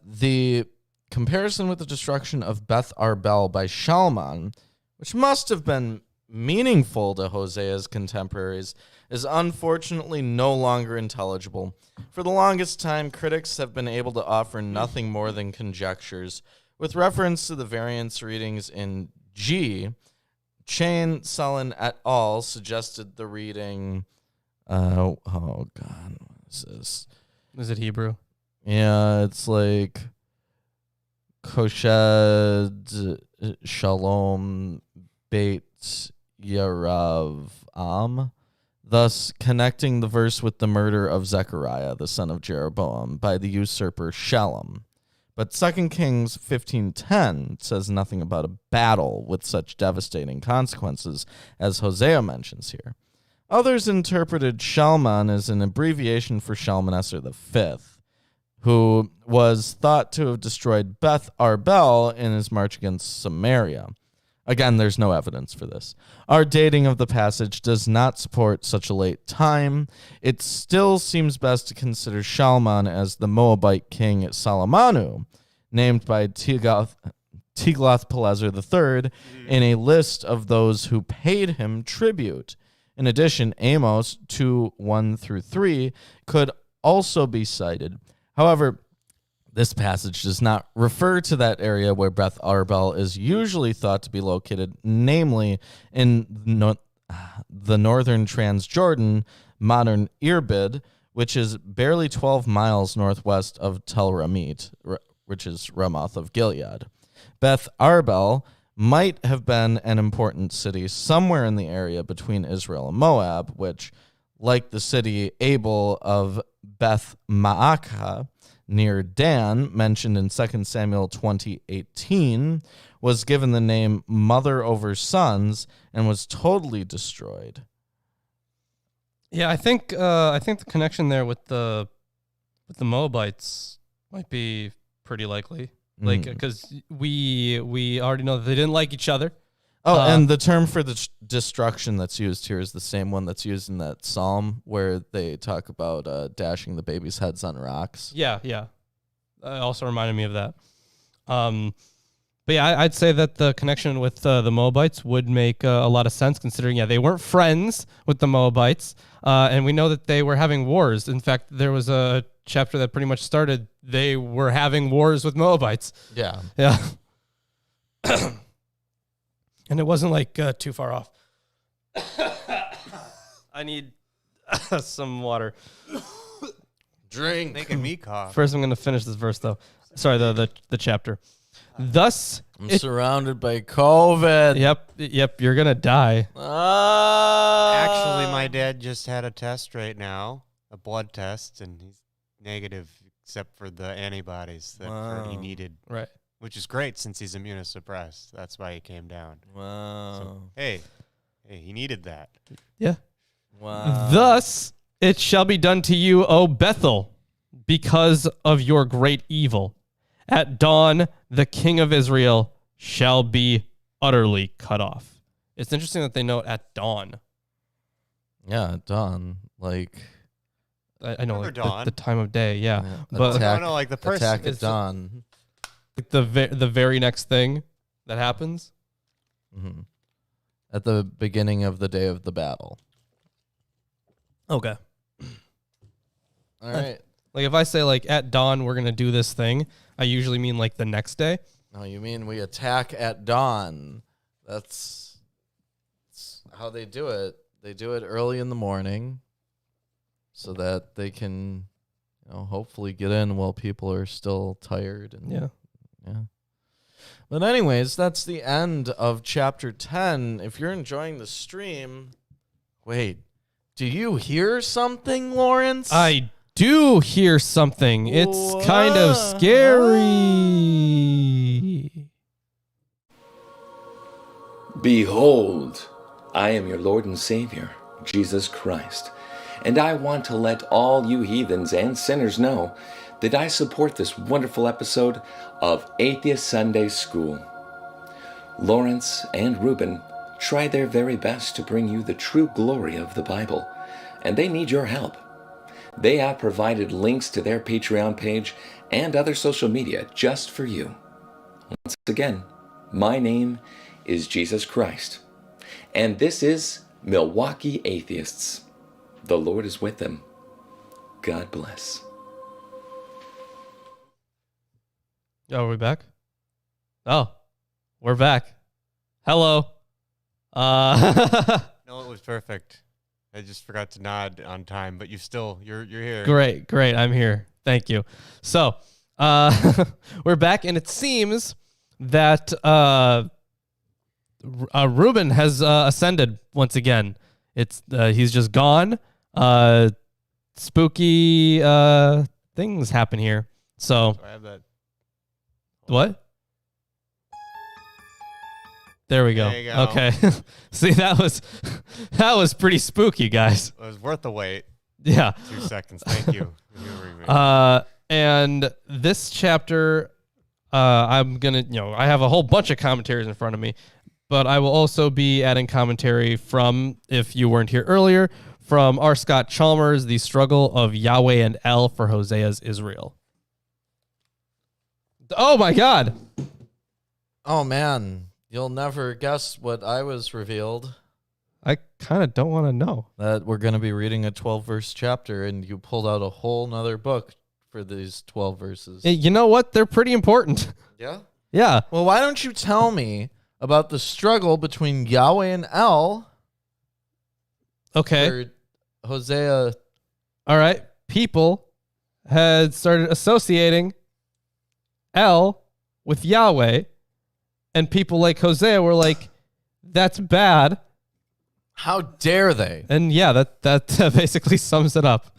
Speaker 1: the comparison with the destruction of Beth Arbel by Shalman, which must have been meaningful to Hosea's contemporaries, is unfortunately no longer intelligible. For the longest time, critics have been able to offer nothing more than conjectures. With reference to the variance readings in G, Chain, Sullen et al. Suggested the reading, what is this?
Speaker 2: Is it Hebrew?
Speaker 1: Yeah, it's like Koshed Shalom Beit Yarav Am, thus connecting the verse with the murder of Zechariah, the son of Jeroboam, by the usurper Shalom. But 2 Kings 15:10 says nothing about a battle with such devastating consequences as Hosea mentions here. Others interpreted Shalman as an abbreviation for Shalmaneser V, who was thought to have destroyed Beth Arbel in his march against Samaria. Again, there's no evidence for this. Our dating of the passage does not support such a late time. It still seems best to consider Shalman as the Moabite king Salamanu, named by Tiglath-Pileser III in a list of those who paid him tribute. In addition, Amos 2:1-3 could also be cited. However, this passage does not refer to that area where Beth Arbel is usually thought to be located, namely in the northern Transjordan, modern Irbid, which is barely 12 miles northwest of Tel Ramit, which is Ramoth of Gilead. Beth Arbel might have been an important city somewhere in the area between Israel and Moab, which, like the city Abel of Beth Ma'akah, near Dan, mentioned in 2 Samuel 20:18, was given the name Mother over Sons and was totally destroyed.
Speaker 2: Yeah, I think the connection there with the Moabites might be pretty likely. Like, because we already know that they didn't like each other.
Speaker 1: Oh, and the term for the destruction that's used here is the same one that's used in that psalm where they talk about dashing the babies' heads on rocks.
Speaker 2: Yeah. It also reminded me of that. But yeah, I'd say that the connection with the Moabites would make a lot of sense, considering, they weren't friends with the Moabites, and we know that they were having wars. In fact, there was a chapter that pretty much started, they were having wars with Moabites.
Speaker 1: Yeah.
Speaker 2: And it wasn't like too far off. I need some water.
Speaker 1: Drink.
Speaker 3: Making me cough.
Speaker 2: First, I'm going to finish this verse, though. Sorry, the chapter. Thus,
Speaker 1: I'm surrounded by COVID.
Speaker 2: Yep, you're going to die.
Speaker 3: Actually, my dad just had a test right now, a blood test, and he's negative except for the antibodies that he needed.
Speaker 2: Right.
Speaker 3: Which is great since he's immunosuppressed. That's why he came down.
Speaker 1: Wow.
Speaker 3: So, hey, he needed that.
Speaker 2: Yeah.
Speaker 1: Wow.
Speaker 2: Thus, it shall be done to you, O Bethel, because of your great evil. At dawn, the king of Israel shall be utterly cut off. It's interesting that they note at dawn.
Speaker 1: Yeah, at dawn. Like,
Speaker 2: I know, like
Speaker 3: dawn.
Speaker 2: the time of day. Yeah. But
Speaker 1: attack,
Speaker 3: no, like the person.
Speaker 1: attack at dawn.
Speaker 2: the very next thing that happens.
Speaker 1: Mm-hmm. At the beginning of the day of the battle.
Speaker 2: Okay.
Speaker 1: All right.
Speaker 2: Like if I say like at dawn we're gonna do this thing, I usually mean like the next day.
Speaker 1: No, you mean we attack at dawn. That's how they do it. They do it early in the morning so that they can, hopefully get in while people are still tired. And
Speaker 2: Yeah.
Speaker 1: But anyways, that's the end of chapter 10. If you're enjoying the stream, wait, do you hear something, Lawrence?
Speaker 2: I do hear something. It's kind of scary.
Speaker 4: Behold, I am your Lord and Savior, Jesus Christ, and I want to let all you heathens and sinners know that I support this wonderful episode of Atheist Sunday School. Lawrence and Reuben try their very best to bring you the true glory of the Bible, and they need your help. They have provided links to their Patreon page and other social media just for you. Once again, my name is Jesus Christ, and this is Milwaukee Atheists. The Lord is with them. God bless.
Speaker 2: Oh, are we back? Oh, we're back. Hello.
Speaker 3: No, it was perfect. I just forgot to nod on time, but you're here.
Speaker 2: Great. I'm here. Thank you. So, we're back, and it seems that Reuben has ascended once again. He's just gone. Spooky things happen here. So
Speaker 3: I have that.
Speaker 2: what? There we go.
Speaker 3: There you go.
Speaker 2: Okay. See, that was pretty spooky, guys.
Speaker 3: It was worth the wait.
Speaker 2: Yeah.
Speaker 3: 2 seconds. Thank you.
Speaker 2: And this chapter, I'm gonna, I have a whole bunch of commentaries in front of me, but I will also be adding commentary from, if you weren't here earlier, from R. Scott Chalmers, The Struggle of Yahweh and El for Hosea's Israel. Oh my God.
Speaker 1: Oh, man. You'll never guess what I was revealed.
Speaker 2: I kind of don't want to know.
Speaker 1: That we're going to be reading a 12-verse chapter, and you pulled out a whole nother book for these 12 verses.
Speaker 2: You know what? They're pretty important.
Speaker 1: Yeah?
Speaker 2: Yeah.
Speaker 1: Well, why don't you tell me about the struggle between Yahweh and El
Speaker 2: Okay.
Speaker 1: for Hosea?
Speaker 2: All right. People had started associating El with Yahweh, and people like Hosea were like, that's bad.
Speaker 1: How dare they?
Speaker 2: And yeah, that basically sums it up.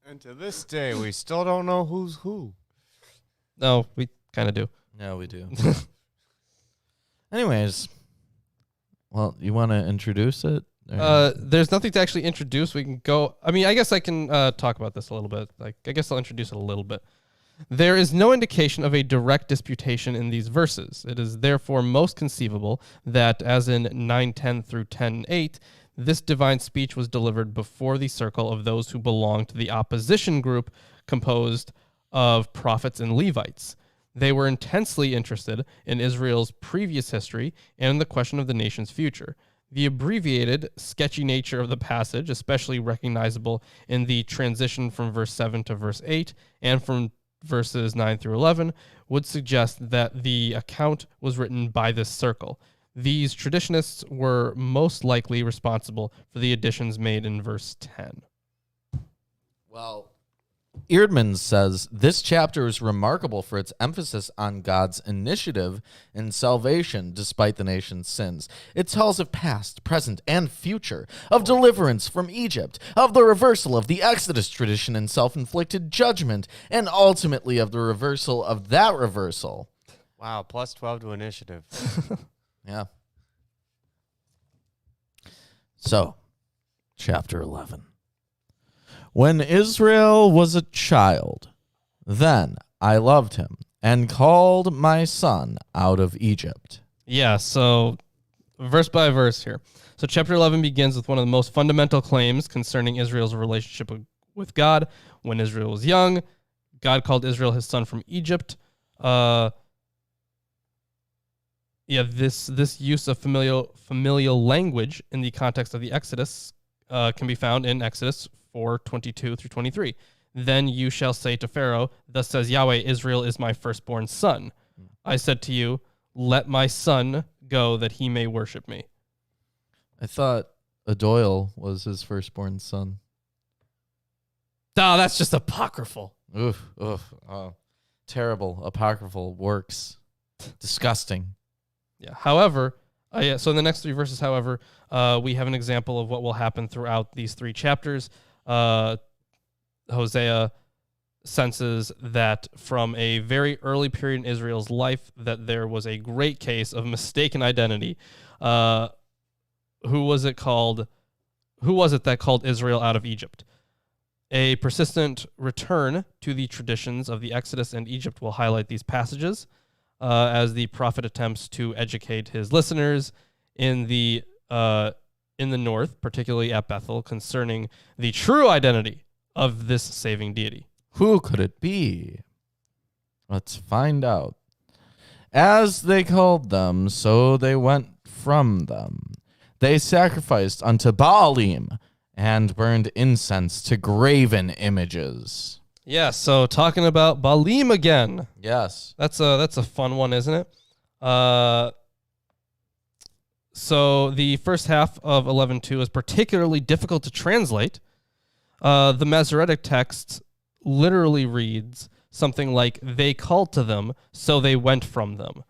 Speaker 3: And to this day, we still don't know who's who.
Speaker 2: No, we kind of do.
Speaker 1: Yeah, we do. Anyways, well, you want to introduce it?
Speaker 2: There's nothing to actually introduce. We can go. I mean, I guess I can talk about this a little bit. Like, I guess I'll introduce it a little bit. There is no indication of a direct disputation in these verses. It is therefore most conceivable that, as in 9:10 through 10:8, this divine speech was delivered before the circle of those who belonged to the opposition group composed of prophets and Levites. They were intensely interested in Israel's previous history and in the question of the nation's future. The abbreviated, sketchy nature of the passage, especially recognizable in the transition from verse 7 to verse 8 and from verses 9 through 11, would suggest that the account was written by this circle. These traditionists were most likely responsible for the additions made in verse 10.
Speaker 1: Well, Eerdmans says this chapter is remarkable for its emphasis on God's initiative in salvation despite the nation's sins. It tells of past, present, and future, of deliverance from Egypt, of the reversal of the Exodus tradition and self-inflicted judgment, and ultimately of the reversal of that reversal.
Speaker 3: Wow, plus 12 to initiative.
Speaker 1: Yeah. So, chapter 11. When Israel was a child, then I loved him and called my son out of Egypt.
Speaker 2: Yeah, so verse by verse here. So chapter 11 begins with one of the most fundamental claims concerning Israel's relationship with God. When Israel was young, God called Israel his son from Egypt. This use of familial language in the context of the Exodus can be found in Exodus 4:22 through 23. Then you shall say to Pharaoh, thus says Yahweh, Israel is my firstborn son. I said to you, let my son go that he may worship me.
Speaker 1: I thought Adoyle was his firstborn son.
Speaker 2: Oh, that's just apocryphal.
Speaker 1: Oof. Oh, terrible apocryphal works. Disgusting.
Speaker 2: Yeah. However, so in the next three verses, however, we have an example of what will happen throughout these three chapters. Hosea senses that from a very early period in Israel's life that there was a great case of mistaken identity. Who was it that called Israel out of Egypt? A persistent return to the traditions of the Exodus and Egypt will highlight these passages as the prophet attempts to educate his listeners in the north, particularly at Bethel, concerning the true identity of this saving deity.
Speaker 1: Who could it be? Let's find out. As they called them, so they went from them. They sacrificed unto Baalim and burned incense to graven images.
Speaker 2: Yeah, so talking about Baalim again.
Speaker 1: Yes.
Speaker 2: That's a fun one, isn't it? So the first half of 11:2 is particularly difficult to translate. The Masoretic text literally reads something like, they called to them, so they went from them.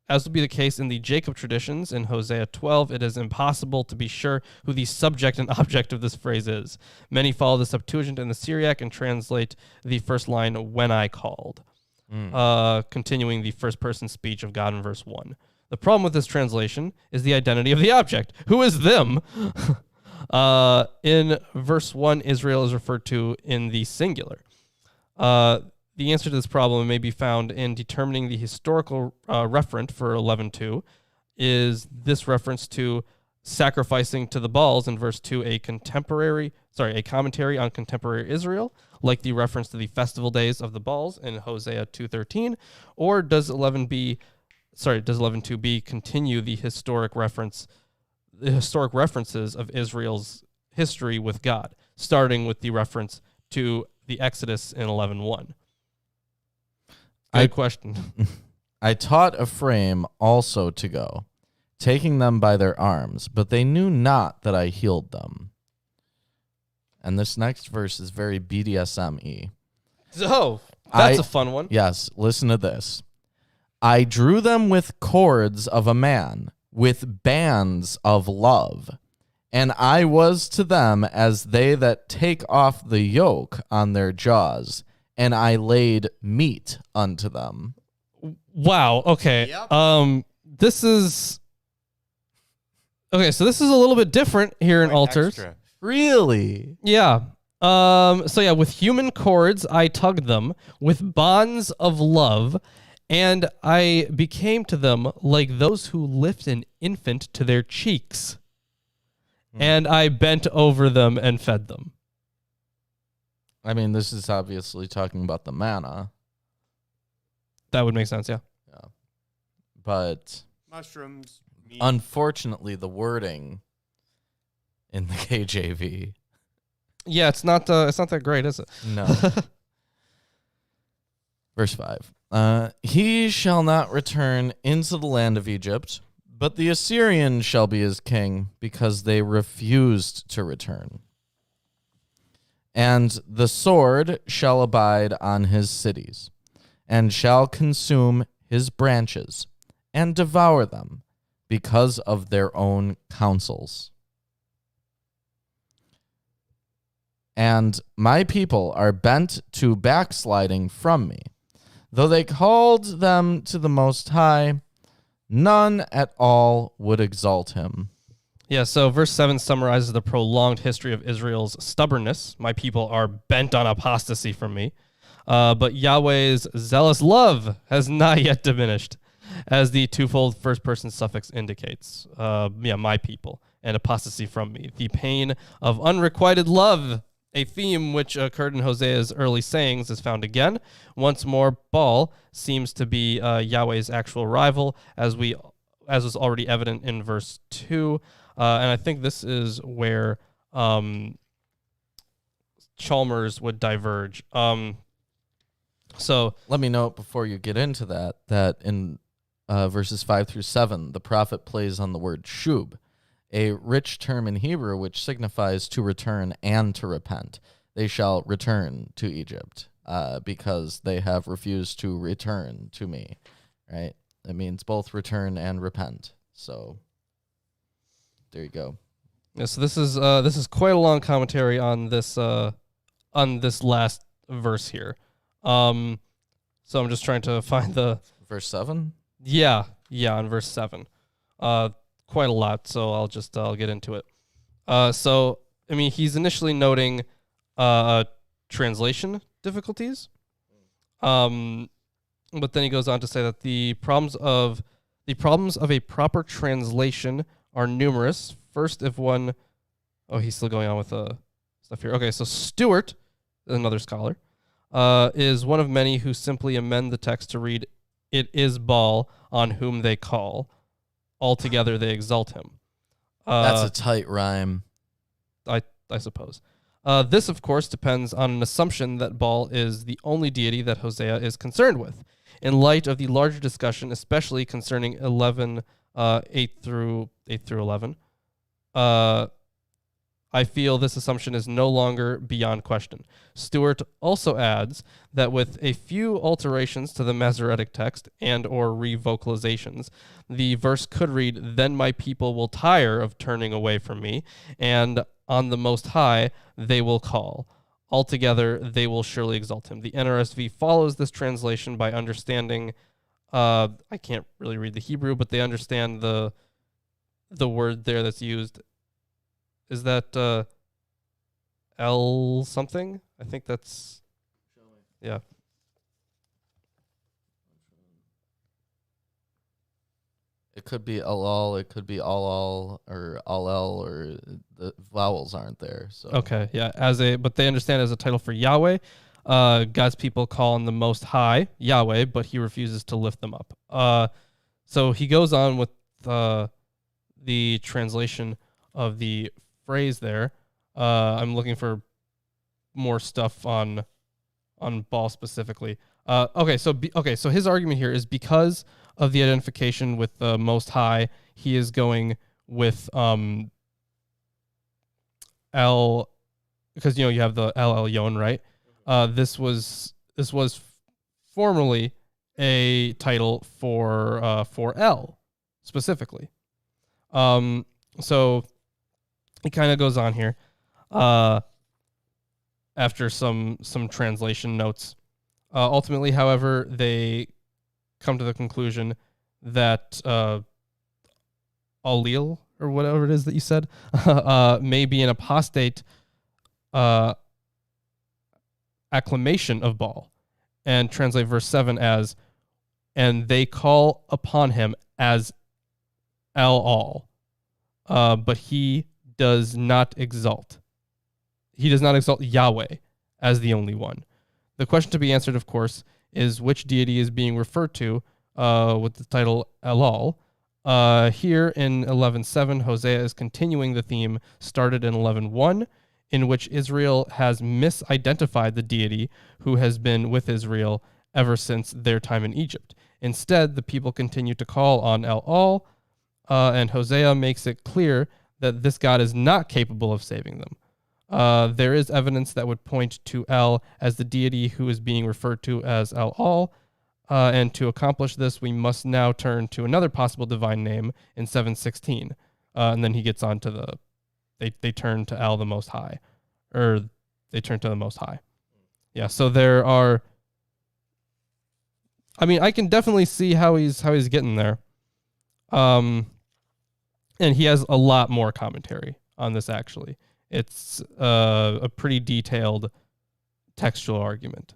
Speaker 2: As would be the case in the Jacob traditions in Hosea 12, it is impossible to be sure who the subject and object of this phrase is. Many follow the Septuagint and the Syriac and translate the first line, when I called, continuing the first-person speech of God in verse 1. The problem with this translation is the identity of the object. Who is them? In verse 1, Israel is referred to in the singular. The answer to this problem may be found in determining the historical referent for 11:2. Is this reference to sacrificing to the Baals in verse 2 a commentary on contemporary Israel, like the reference to the festival days of the Baals in Hosea 2:13, or does 11:2b continue the historic references of Israel's history with God, starting with the reference to the Exodus in 11:1? Good question.
Speaker 1: I taught Ephraim also to go, taking them by their arms, but they knew not that I healed them. And this next verse is very BDSM-y.
Speaker 2: Oh, that's a fun one.
Speaker 1: Yes, listen to this. I drew them with cords of a man, with bands of love, And I was to them as they that take off the yoke on their jaws, and I laid meat unto them.
Speaker 2: Wow. Okay.
Speaker 3: Yep.
Speaker 2: This is okay. So this is a little bit different here in
Speaker 3: Quite
Speaker 2: altars.
Speaker 3: extra.
Speaker 1: Really?
Speaker 2: Yeah. So yeah, with human cords I tugged them, with bonds of love, and I became to them like those who lift an infant to their cheeks. And I bent over them and fed them.
Speaker 1: I mean, this is obviously talking about the manna,
Speaker 2: That would make sense, yeah.
Speaker 3: Mushrooms.
Speaker 1: but
Speaker 3: Meat.
Speaker 1: unfortunately, the wording in the KJV,
Speaker 2: Yeah, it's not that great, is it?
Speaker 1: no. Verse 5. He shall not return into the land of Egypt, but the Assyrian shall be his king, because they refused to return. And the sword shall abide on his cities, and shall consume his branches, and devour them, because of their own counsels. And my people are bent to backsliding from me. Though they called them to the Most High, none at all would exalt him.
Speaker 2: Yeah, so verse 7 summarizes the prolonged history of Israel's stubbornness. My people are bent on apostasy from me. But Yahweh's zealous love has not yet diminished, as the twofold first-person suffix indicates. My people, and apostasy from me. The pain of unrequited love, a theme which occurred in Hosea's early sayings, is found again. Once more, Baal seems to be Yahweh's actual rival, as was already evident in verse 2. And I think this is where Chalmers would diverge. So
Speaker 1: Let me note before you get into that in verses 5 through 7, the prophet plays on the word shub, a rich term in Hebrew which signifies to return and to repent. They shall return to Egypt because they have refused to return to me, right? It means both return and repent. So there you go.
Speaker 2: Yeah, so this is quite a long commentary on this last verse here. So I'm just trying to find the
Speaker 1: Verse 7?
Speaker 2: on verse 7. Quite a lot, so I'll get into it. So I mean, he's initially noting translation difficulties. But then he goes on to say that the problems of a proper translation are numerous. First, if one, he's still going on with stuff here. Okay, so Stewart, another scholar, is one of many who simply amend the text to read, "It is Baal on whom they call. Altogether they exalt him."
Speaker 1: That's a tight rhyme.
Speaker 2: I suppose. This, of course, depends on an assumption that Baal is the only deity that Hosea is concerned with. In light of the larger discussion, especially concerning 8 through 11, I feel this assumption is no longer beyond question. Stewart also adds that with a few alterations to the Masoretic text and or revocalizations, the verse could read, "Then my people will tire of turning away from me, and on the Most High they will call. Altogether they will surely exalt him." The NRSV follows this translation by understanding, I can't really read the Hebrew, but they understand the word there that's used. Is that L something? I think that's, yeah.
Speaker 1: It could be alal, it could be all, or all, or the vowels aren't there. So
Speaker 2: Okay, yeah. But they understand it as a title for Yahweh. God's people call on the Most High, Yahweh, but he refuses to lift them up. So he goes on with the translation of the phrase there. I'm looking for more stuff on Baal specifically. So his argument here is because of the identification with the Most High, he is going with El, because you have the El Elyon, right? This was formerly a title for El specifically. So it kind of goes on here. After some translation notes. Ultimately, however, they come to the conclusion that Alil, or whatever it is that you said, may be an apostate acclamation of Baal, and translate verse 7 as, and they call upon him as El-Al, but he does not exalt. He does not exalt Yahweh as the only one. The question to be answered, of course, is which deity is being referred to with the title El-Al. Here in 11:7, Hosea is continuing the theme started in 11:1, in which Israel has misidentified the deity who has been with Israel ever since their time in Egypt. Instead, the people continue to call on El-Al, and Hosea makes it clear that this God is not capable of saving them. There is evidence that would point to El as the deity who is being referred to as El-Al, and to accomplish this, we must now turn to another possible divine name in 7:16, and then he gets on to they turn to El the Most High, or they turn to the Most High. Yeah, so there are. I mean, I can definitely see how he's getting there, and he has a lot more commentary on this actually. It's a pretty detailed textual argument.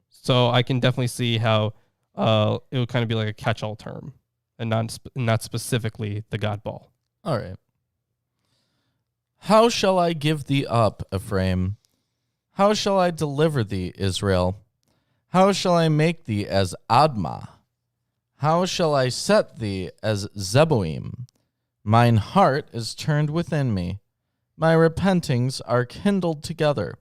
Speaker 2: So I can definitely see how it would kind of be like a catch-all term and not specifically the God Baal.
Speaker 1: All right. How shall I give thee up, Ephraim? How shall I deliver thee, Israel? How shall I make thee as Admah? How shall I set thee as Zeboim? Mine heart is turned within me. My repentings are kindled together.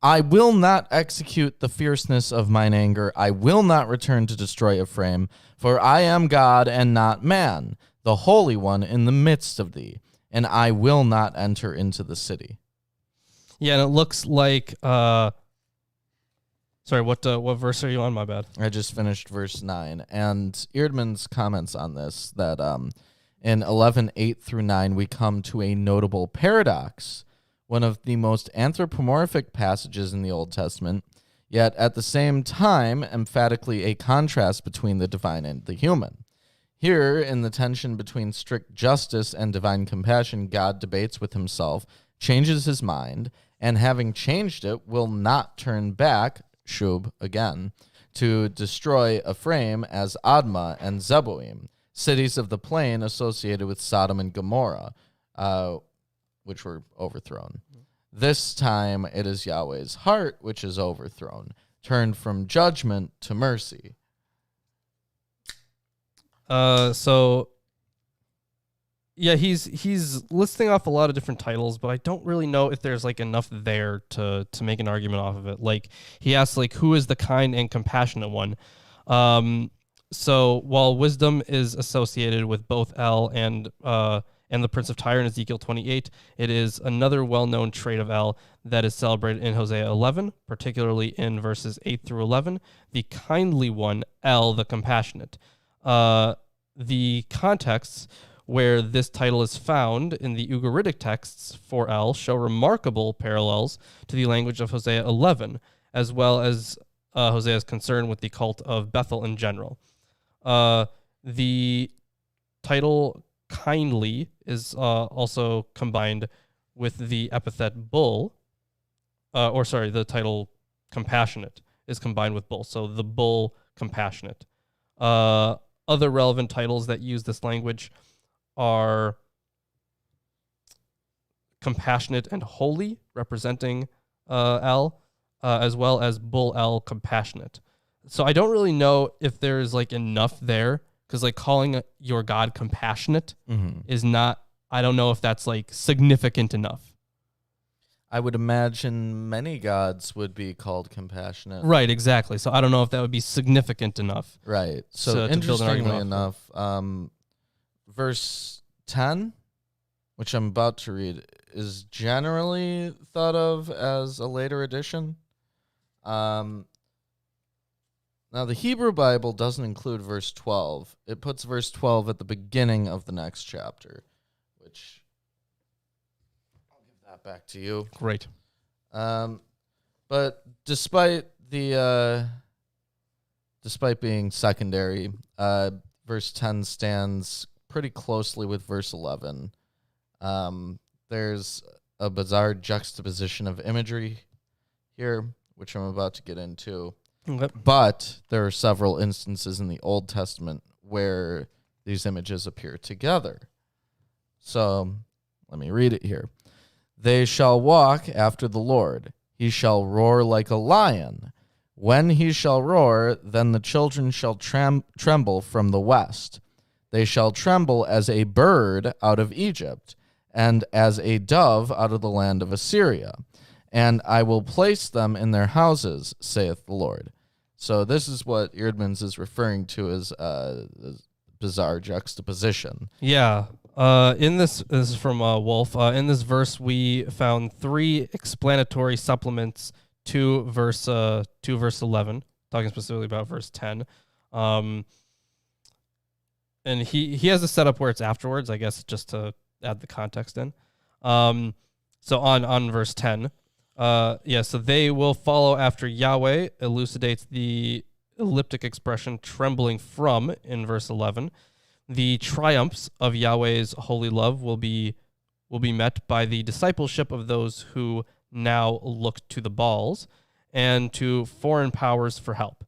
Speaker 1: I will not execute the fierceness of mine anger. I will not return to destroy Ephraim, for I am God and not man, the Holy One in the midst of thee, and I will not enter into the city.
Speaker 2: Yeah, and it looks like sorry, what verse are you on? My bad.
Speaker 1: I just finished verse 9, and Eerdman's comments on this that in 11:8 through 9, we come to a notable paradox, one of the most anthropomorphic passages in the Old Testament, yet at the same time emphatically a contrast between the divine and the human. Here, in the tension between strict justice and divine compassion, God debates with himself, changes his mind, and having changed it, will not turn back, Shub again, to destroy Ephraim as Admah and Zeboim, cities of the plain associated with Sodom and Gomorrah, which were overthrown. This time it is Yahweh's heart which is overthrown, turned from judgment to mercy.
Speaker 2: So yeah, he's listing off a lot of different titles, but I don't really know if there's like enough there to make an argument off of it. Like he asks like, who is the kind and compassionate one? So while wisdom is associated with both El and the Prince of Tyre in Ezekiel 28, it is another well-known trait of El that is celebrated in Hosea 11, particularly in verses 8 through 11, the kindly one, El, the compassionate. The contexts where this title is found in the Ugaritic texts for El show remarkable parallels to the language of Hosea 11, as well as Hosea's concern with the cult of Bethel in general. The title kindly is also combined with the epithet bull, the title compassionate is combined with bull, so the bull compassionate. Other relevant titles that use this language are compassionate and holy, representing El, as well as bull El compassionate. So I don't really know if there's like enough there, because like calling your God compassionate is not, I don't know if that's like significant enough.
Speaker 1: I would imagine many gods would be called compassionate.
Speaker 2: Right, exactly. So I don't know if that would be significant enough.
Speaker 1: Right. So
Speaker 2: to build an
Speaker 1: interestingly
Speaker 2: argument
Speaker 1: enough, verse 10, which I'm about to read, is generally thought of as a later addition. Now, the Hebrew Bible doesn't include verse 12. It puts verse 12 at the beginning of the next chapter, which back to you.
Speaker 2: Great.
Speaker 1: But despite being secondary, verse 10 stands pretty closely with verse 11. There's a bizarre juxtaposition of imagery here, which I'm about to get into.
Speaker 2: Okay.
Speaker 1: But there are several instances in the Old Testament where these images appear together. So let me read it here. They shall walk after the Lord. He shall roar like a lion. When he shall roar, then the children shall tremble from the west. They shall tremble as a bird out of Egypt, and as a dove out of the land of Assyria. And I will place them in their houses, saith the Lord. So this is what Eerdmans is referring to as bizarre juxtaposition.
Speaker 2: Yeah. This is from Wolf. In this verse, we found 3 explanatory supplements to verse 11, talking specifically about verse 10. And he has a setup where it's afterwards, I guess, just to add the context in. So on verse 10, so they will follow after Yahweh, elucidates the elliptic expression trembling from in verse 11. The triumphs of Yahweh's holy love will be met by the discipleship of those who now look to the Baals and to foreign powers for help.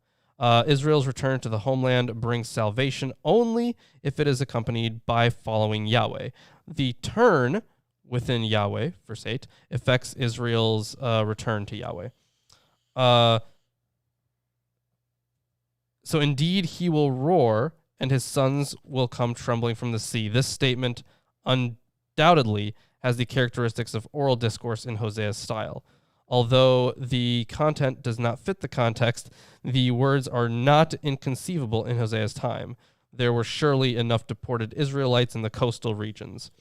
Speaker 2: Israel's return to the homeland brings salvation only if it is accompanied by following Yahweh. The turn within Yahweh, verse 8, affects Israel's return to Yahweh. So indeed he will roar, and his sons will come trembling from the sea. This statement undoubtedly has the characteristics of oral discourse in Hosea's style. Although the content does not fit the context, the words are not inconceivable in Hosea's time. There were surely enough deported Israelites in the coastal regions.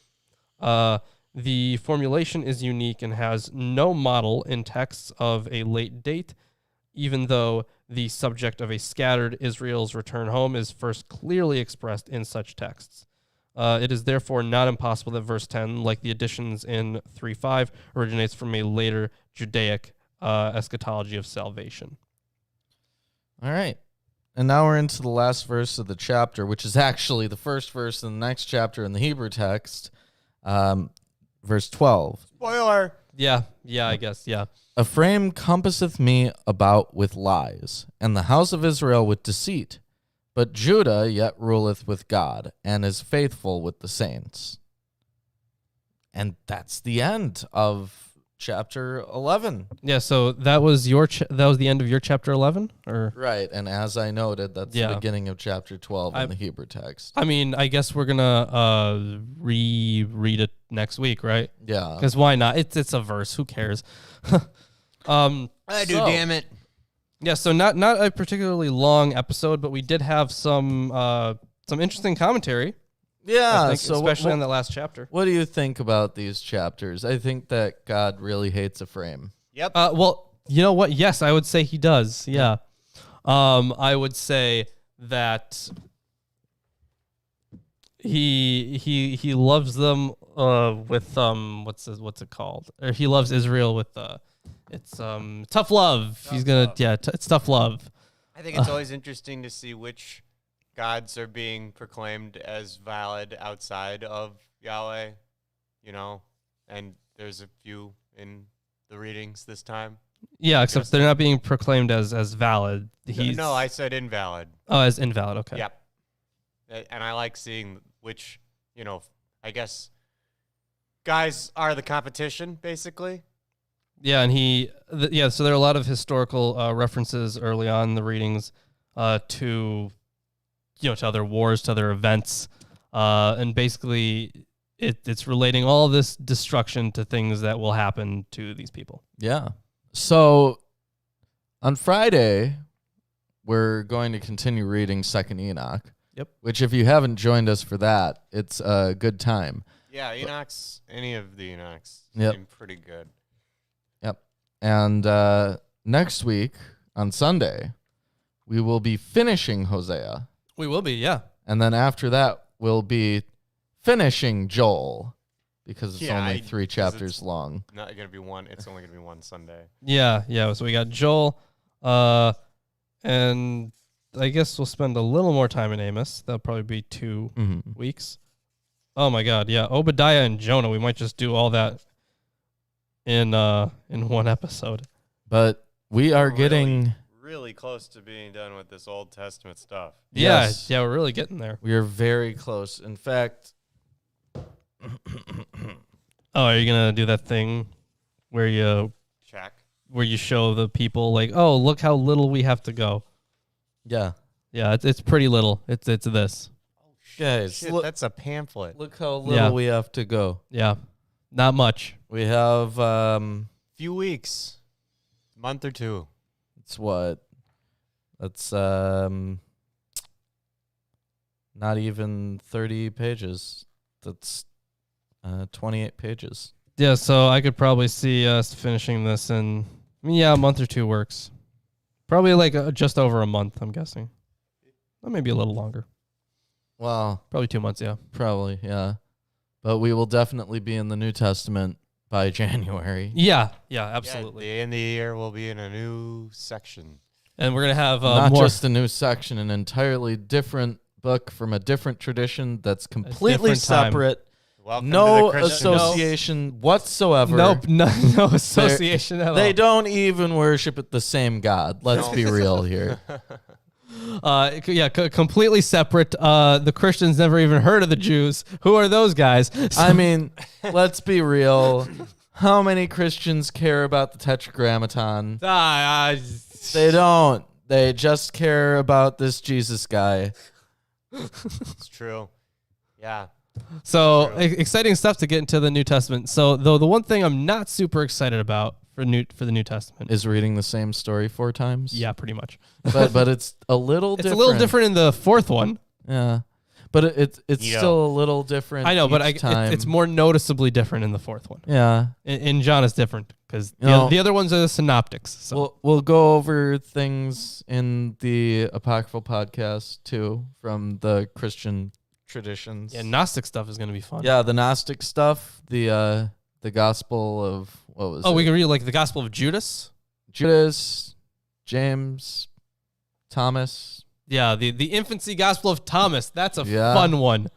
Speaker 2: The formulation is unique and has no model in texts of a late date, even though the subject of a scattered Israel's return home is first clearly expressed in such texts. It is therefore not impossible that verse 10, like the additions in 3:5, originates from a later Judaic eschatology of salvation.
Speaker 1: All right. And now we're into the last verse of the chapter, which is actually the first verse in the next chapter in the Hebrew text, verse 12.
Speaker 3: Spoiler.
Speaker 2: Yeah, I guess, yeah.
Speaker 1: A frame compasseth me about with lies, and the house of Israel with deceit. But Judah yet ruleth with God, and is faithful with the saints. And that's the end of chapter 11.
Speaker 2: Yeah, so that was that was the end of your chapter 11, or
Speaker 1: Right, and as I noted, that's the beginning of chapter 12 in the Hebrew text.
Speaker 2: I mean, I guess we're gonna reread it next week, right?
Speaker 1: Yeah,
Speaker 2: Because why not? It's a verse. Who cares?
Speaker 3: Damn it.
Speaker 2: Yeah, so not a particularly long episode, but we did have some interesting commentary.
Speaker 1: Yeah,
Speaker 2: I think,
Speaker 1: so
Speaker 2: especially on that last chapter.
Speaker 1: What do you think about these chapters? I think that God really hates a frame.
Speaker 3: Yep.
Speaker 2: Well, you know what? Yes, I would say he does. Yeah. I would say that he loves them with what's it called? Or he loves Israel with it's tough love. It's tough love.
Speaker 3: I think it's always interesting to see which gods are being proclaimed as valid outside of Yahweh, and there's a few in the readings this time.
Speaker 2: Yeah, except they're not being proclaimed as valid.
Speaker 3: No, I said invalid.
Speaker 2: Oh, as invalid, okay.
Speaker 3: Yep. And I like seeing which, I guess guys are the competition, basically.
Speaker 2: Yeah, and so there are a lot of historical references early on in the readings to other wars, to other events, and basically it's relating all this destruction to things that will happen to these people.
Speaker 1: Yeah. So on Friday, we're going to continue reading 2nd Enoch.
Speaker 2: Yep.
Speaker 1: Which, if you haven't joined us for that, it's a good time.
Speaker 3: Yeah, any of the Enochs seem pretty good.
Speaker 1: Yep. And next week, on Sunday, we will be finishing Hosea.
Speaker 2: We will be, yeah.
Speaker 1: And then after that, we'll be finishing Joel. because it's
Speaker 3: Yeah,
Speaker 1: only 3 chapters
Speaker 3: it's
Speaker 1: long.
Speaker 3: Not gonna be one. It's only gonna be one Sunday.
Speaker 2: Yeah. So we got Joel, and I guess we'll spend a little more time in Amos. That'll probably be 2 weeks. Oh my God, yeah. Obadiah and Jonah. We might just do all that in one episode.
Speaker 1: But we are getting
Speaker 3: really close to being done with this Old Testament stuff.
Speaker 1: Yes.
Speaker 2: Yeah, we're really getting there.
Speaker 1: we are very close. In fact,
Speaker 2: Oh, are you gonna do that thing where you
Speaker 3: Check.
Speaker 2: show the people like, oh, look how little we have to go?
Speaker 1: yeah.
Speaker 2: Yeah, it's pretty little. It's this.
Speaker 1: Guys,
Speaker 3: Shit,
Speaker 1: look,
Speaker 3: that's a pamphlet.
Speaker 1: look how little
Speaker 2: Yeah.
Speaker 1: we have to go.
Speaker 2: Yeah, not much.
Speaker 1: We have
Speaker 3: Few weeks, month or two.
Speaker 1: it's what? That's not even 30 pages. That's 28 pages.
Speaker 2: Yeah, so I could probably see us finishing this in a month or 2 works. Probably like just over a month, I'm guessing. Or maybe a little longer.
Speaker 1: Well,
Speaker 2: Probably 2 months, yeah.
Speaker 1: probably, yeah. But we will definitely be in the New Testament by January.
Speaker 2: Yeah, absolutely.
Speaker 3: Yeah, the end of the year we'll be in a new section.
Speaker 2: And we're gonna have
Speaker 1: Not
Speaker 2: more.
Speaker 1: just a new section, an entirely different book from a different tradition that's completely
Speaker 2: different time.
Speaker 1: separate.
Speaker 3: Welcome
Speaker 1: No
Speaker 3: to the Christian
Speaker 1: association whatsoever.
Speaker 2: Nope, no association at all.
Speaker 1: They don't even worship the same God. Let's
Speaker 3: No.
Speaker 1: be real here.
Speaker 2: Completely separate. The Christians never even heard of the Jews. Who are those guys?
Speaker 1: I mean, let's be real. How many Christians care about the Tetragrammaton? They don't. They just care about this Jesus guy.
Speaker 3: It's true. Yeah.
Speaker 2: So
Speaker 3: True.
Speaker 2: exciting stuff to get into the New Testament. So though the one thing I'm not super excited about for the New Testament
Speaker 1: Is reading the same story 4 times?
Speaker 2: yeah, pretty much.
Speaker 1: But it's a little
Speaker 2: It's
Speaker 1: different.
Speaker 2: a little different in the 4th one.
Speaker 1: Yeah. But it's
Speaker 3: You know.
Speaker 1: still a little different.
Speaker 2: I know, but
Speaker 1: each time.
Speaker 2: it's more noticeably different in the 4th one.
Speaker 1: Yeah.
Speaker 2: In John is different because
Speaker 1: No.
Speaker 2: the other ones are the synoptics. So
Speaker 1: We'll go over things in the Apocryphal podcast too from the Christian traditions.
Speaker 2: yeah, Gnostic stuff is going to be fun.
Speaker 1: Yeah, the Gnostic stuff, the Gospel of what was it?
Speaker 2: We can read like the Gospel of Judas.
Speaker 1: Judas, James, Thomas.
Speaker 2: Yeah, the infancy Gospel of Thomas. That's a
Speaker 1: Yeah.
Speaker 2: fun one.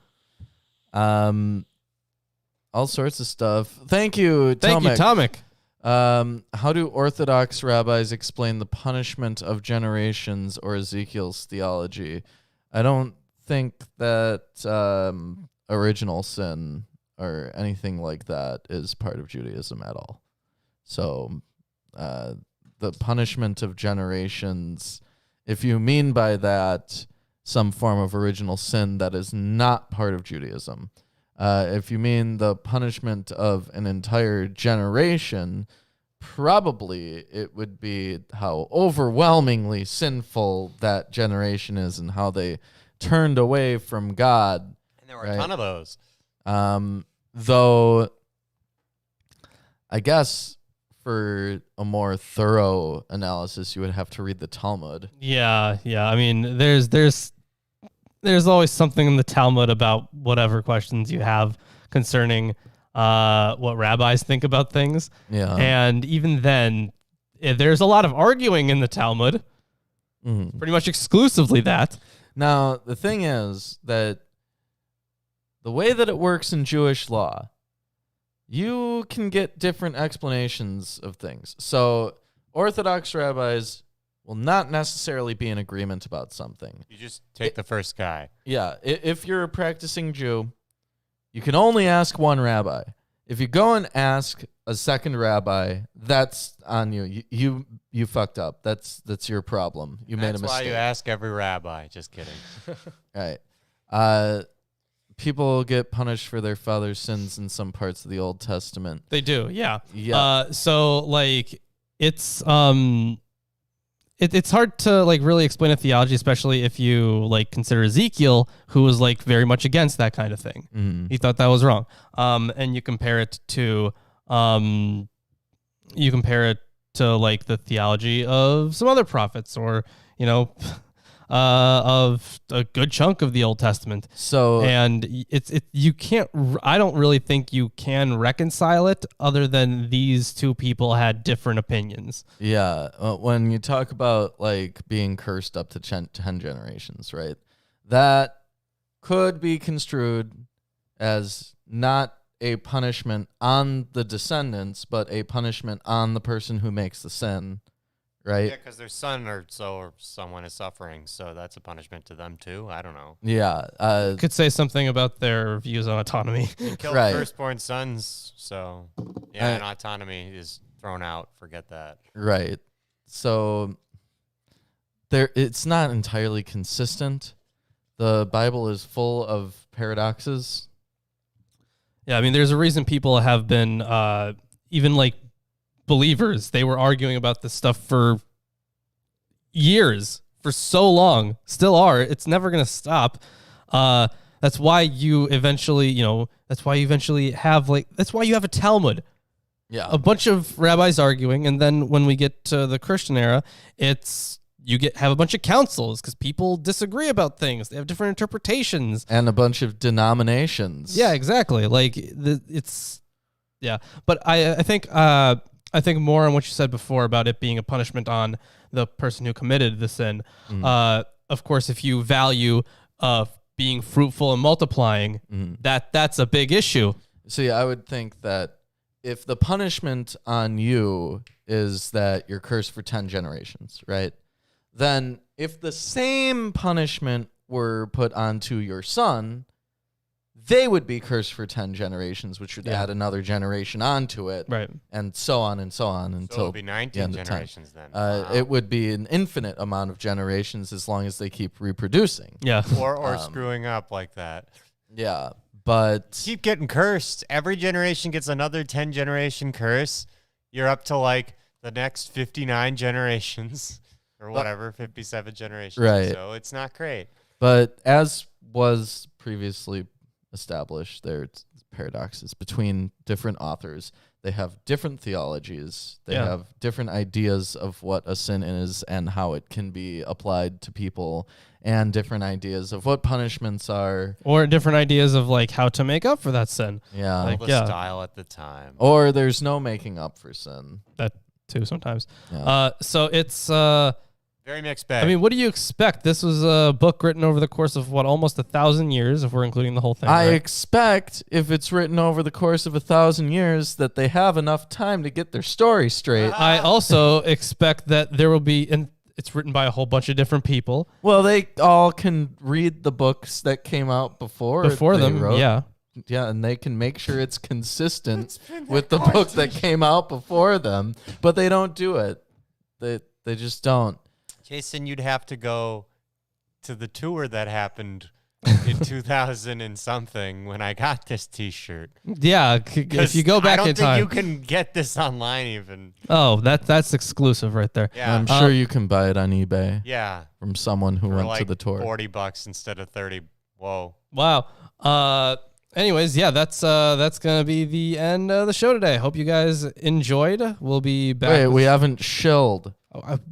Speaker 1: All sorts of stuff. Thank you,
Speaker 2: Thank you,
Speaker 1: Tomek.
Speaker 2: Tomek.
Speaker 1: How do Orthodox rabbis explain the punishment of generations or Ezekiel's theology? I don't think that original sin or anything like that is part of Judaism at all. So the punishment of generations, if you mean by that some form of original sin, that is not part of Judaism. If you mean the punishment of an entire generation, probably it would be how overwhelmingly sinful that generation is and how they turned away from God.
Speaker 3: And there were
Speaker 1: Right.
Speaker 3: a ton of those.
Speaker 1: Though I guess for a more thorough analysis, you would have to read the Talmud.
Speaker 2: Yeah. I mean, there's always something in the Talmud about whatever questions you have concerning what rabbis think about things.
Speaker 1: Yeah.
Speaker 2: And even then, there's a lot of arguing in the Talmud,
Speaker 1: Mhm.
Speaker 2: pretty much exclusively that.
Speaker 1: Now, the thing is that the way that it works in Jewish law, you can get different explanations of things. So Orthodox rabbis will not necessarily be in agreement about something.
Speaker 3: You just take the first guy.
Speaker 1: Yeah, if you're a practicing Jew, you can only ask one rabbi. If you go and ask a second rabbi, that's on you. You fucked up. That's your problem. You made a
Speaker 3: That's
Speaker 1: mistake.
Speaker 3: why you ask every rabbi. Just kidding.
Speaker 1: Right. People get punished for their father's sins in some parts of the Old Testament.
Speaker 2: They do, yeah.
Speaker 1: Yeah.
Speaker 2: So like it's it's hard to like really explain a theology, especially if you like consider Ezekiel, who was like very much against that kind of thing.
Speaker 1: Mhm.
Speaker 2: He thought that was wrong. And you compare it to like the theology of some other prophets, or of a good chunk of the Old Testament.
Speaker 1: So
Speaker 2: And you can't. I don't really think you can reconcile it, other than these two people had different opinions.
Speaker 1: yeah, when you talk about like being cursed up to 10 generations, right? That could be construed as not a punishment on the descendants, but a punishment on the person who makes the sin, right?
Speaker 3: Yeah, because their son or someone is suffering, so that's a punishment to them too. I don't know.
Speaker 1: Yeah.
Speaker 2: Could say something about their views on autonomy.
Speaker 3: Killed
Speaker 1: Right.
Speaker 3: firstborn sons, so yeah, and autonomy is thrown out. Forget that.
Speaker 1: Right. So it's not entirely consistent. The Bible is full of paradoxes.
Speaker 2: Yeah, I mean, there's a reason people have been, even like believers, they were arguing about this stuff for years, for so long, still are. It's never going to stop. That's why you eventually, that's why you have a Talmud.
Speaker 1: Yeah.
Speaker 2: A bunch of rabbis arguing, and then when we get to the Christian era, have a bunch of councils because people disagree about things. They have different interpretations.
Speaker 1: And a bunch of denominations.
Speaker 2: Yeah, exactly. Like but I think more on what you said before about it being a punishment on the person who committed the sin. Of course, if you value being fruitful and multiplying, that's a big issue.
Speaker 1: See, I would think that if the punishment on you is that you're cursed for 10 generations, right? Then if the same punishment were put onto your son, they would be cursed for 10 generations, which would add another generation onto it.
Speaker 2: Right.
Speaker 1: And so on and so on until
Speaker 3: So it would be 19 generations then. Wow.
Speaker 1: It would be an infinite amount of generations as long as they keep reproducing.
Speaker 2: Yeah.
Speaker 3: Or screwing up like that.
Speaker 1: Yeah. But
Speaker 3: Keep getting cursed. Every generation gets another 10 generation curse. You're up to like the next 59 generations or whatever, 57 generations.
Speaker 1: Right.
Speaker 3: So it's not great.
Speaker 1: But as was previously established, there's paradoxes between different authors. They have different theologies. They have different ideas of what a sin is and how it can be applied to people, and different ideas of what punishments are.
Speaker 2: Or different ideas of like how to make up for that sin.
Speaker 1: Yeah.
Speaker 2: Like,
Speaker 3: All the style at the time.
Speaker 1: Or there's no making up for sin.
Speaker 2: That too sometimes.
Speaker 1: Yeah.
Speaker 2: So it's
Speaker 3: Very mixed bag.
Speaker 2: I mean, what do you expect? This was a book written over the course of almost 1,000 years, if we're including the whole thing.
Speaker 1: I
Speaker 2: right?
Speaker 1: expect if it's written over the course of 1,000 years that they have enough time to get their story straight.
Speaker 2: I also expect that there will be, and it's written by a whole bunch of different people.
Speaker 1: Well, they all can read the books that came out before they
Speaker 2: them,
Speaker 1: wrote.
Speaker 2: yeah.
Speaker 1: Yeah, and they can make sure it's consistent with the book that came out before them, but they don't do it. They just don't.
Speaker 3: Jason, you'd have to go to the tour that happened in 2000 and something when I got this T-shirt.
Speaker 2: Yeah, if you go back in time.
Speaker 3: I don't think you can get this online even.
Speaker 2: Oh, that's exclusive right there.
Speaker 3: Yeah.
Speaker 1: I'm sure you can buy it on eBay.
Speaker 3: Yeah.
Speaker 1: From someone who
Speaker 3: For
Speaker 1: went
Speaker 3: like
Speaker 1: to the tour.
Speaker 3: $40 instead of 30. Whoa.
Speaker 2: Wow. Anyways, yeah, that's gonna be the end of the show today. Hope you guys enjoyed. We'll be back.
Speaker 1: Wait, we haven't shilled.